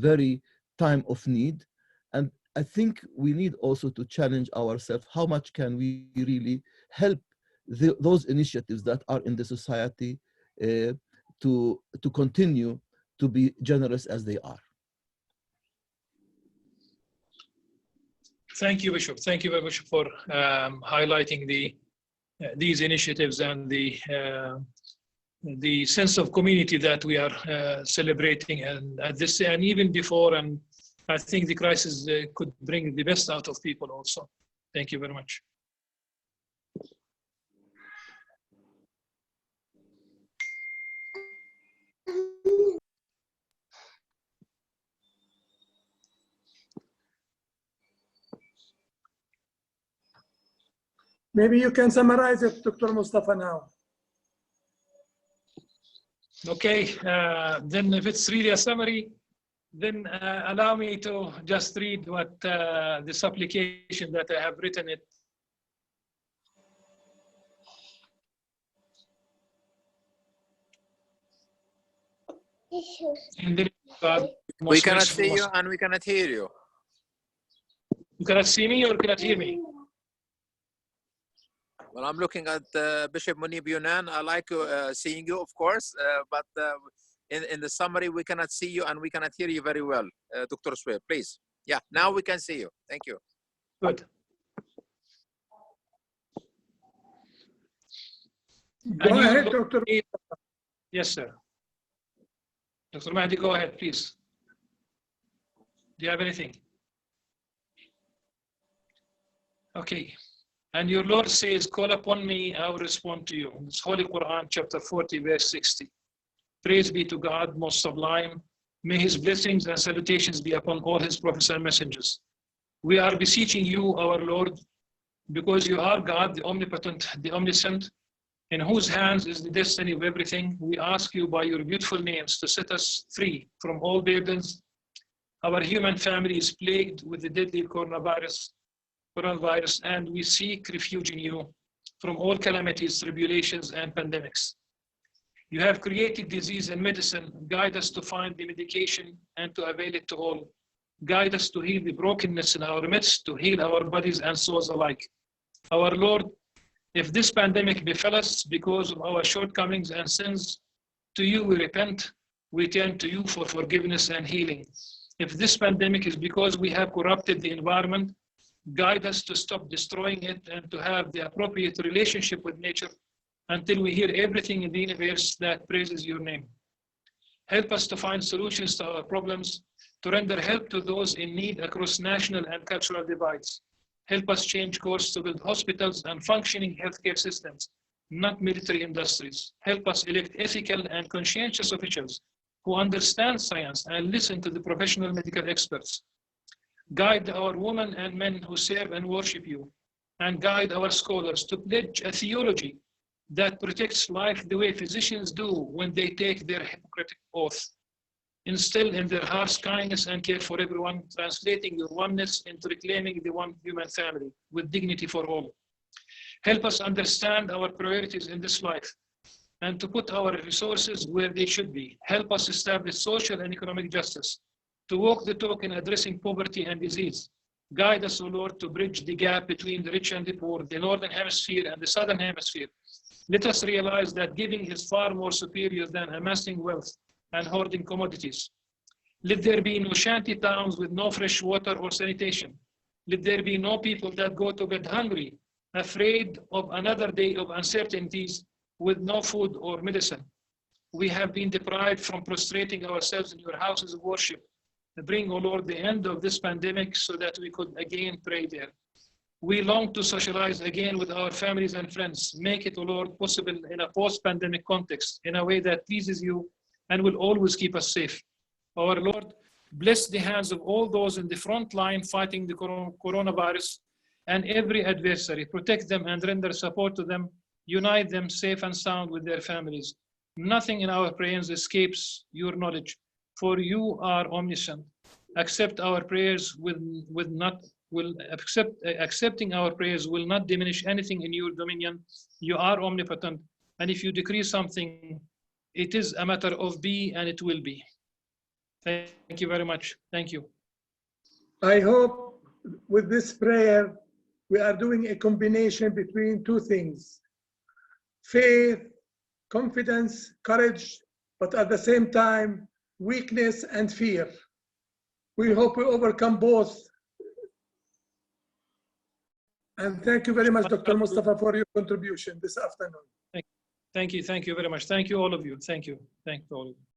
Speaker 2: very time of need. And I think we need also to challenge ourselves, how much can we really help those initiatives that are in the society to continue to be generous as they are.
Speaker 1: Thank you, Bishop. Thank you very much for highlighting these initiatives and the sense of community that we are celebrating, and at this and even before. And I think the crisis could bring the best out of people also. Thank you very much.
Speaker 7: Maybe you can summarize it, Dr. Mustafa, now.
Speaker 1: Okay, then if it's really a summary, then allow me to just read what the supplication that I have written it.
Speaker 5: We cannot see you and we cannot hear you.
Speaker 1: You cannot see me or cannot hear me?
Speaker 5: Well, I'm looking at Bishop Munib Yunan. I like seeing you, of course, but in the summary, we cannot see you and we cannot hear you very well. Dr. Sway, please. Yeah, now we can see you. Thank you.
Speaker 1: Good.
Speaker 7: Go ahead, Dr.
Speaker 1: Yes, sir. Dr. Mahdi, go ahead, please. Do you have anything? Okay. And your Lord says, call upon me, I will respond to you. It's Holy Quran, chapter 40, verse 60. Praise be to God, most sublime. May his blessings and salutations be upon all his prophets and messengers. We are beseeching you, our Lord, because you are God, the omnipotent, the omniscient, in whose hands is the destiny of everything. We ask you by your beautiful names to set us free from all burdens. Our human family is plagued with the deadly coronavirus, and we seek refuge in you from all calamities, tribulations, and pandemics. You have created disease and medicine. Guide us to find the medication and to avail it to all. Guide us to heal the brokenness in our midst, to heal our bodies and souls alike. Our Lord, if this pandemic befell us because of our shortcomings and sins, to you we repent. We turn to you for forgiveness and healing. If this pandemic is because we have corrupted the environment, guide us to stop destroying it and to have the appropriate relationship with nature until we hear everything in the universe that praises your name. Help us to find solutions to our problems, to render help to those in need across national and cultural divides. Help us change course to build hospitals and functioning healthcare systems, not military industries. Help us elect ethical and conscientious officials who understand science and listen to the professional medical experts. Guide our women and men who serve and worship you, and guide our scholars to pledge a theology that protects life the way physicians do when they take their Hippocratic oath. Instill in their hearts kindness and care for everyone, translating your oneness into reclaiming the one human family with dignity for all. Help us understand our priorities in this life and to put our resources where they should be. Help us establish social and economic justice, to walk the talk in addressing poverty and disease. Guide us, O Lord, to bridge the gap between the rich and the poor, the northern hemisphere and the southern hemisphere. Let us realize that giving is far more superior than amassing wealth and hoarding commodities. Let there be no shanty towns with no fresh water or sanitation. Let there be no people that go to bed hungry, afraid of another day of uncertainties with no food or medicine. We have been deprived from prostrating ourselves in your houses of worship. Bring, O Lord, the end of this pandemic so that we could again pray there. We long to socialize again with our families and friends. Make it, O Lord, possible in a post-pandemic context in a way that pleases you and will always keep us safe. Our Lord, bless the hands of all those in the front line fighting the coronavirus and every adversary. Protect them and render support to them. Unite them safe and sound with their families. Nothing in our prayers escapes your knowledge, for you are omniscient. Accept our prayers accepting our prayers will not diminish anything in your dominion. You are omnipotent, and if you decree something, it is a matter of be and it will be. Thank you very much. Thank you.
Speaker 7: I hope with this prayer, we are doing a combination between two things: faith, confidence, courage, but at the same time, weakness and fear. We hope we overcome both. And thank you very much, Dr. Mustafa, for your contribution this afternoon.
Speaker 1: Thank you very much. Thank you, all of you. Thank you. Thank you all of you.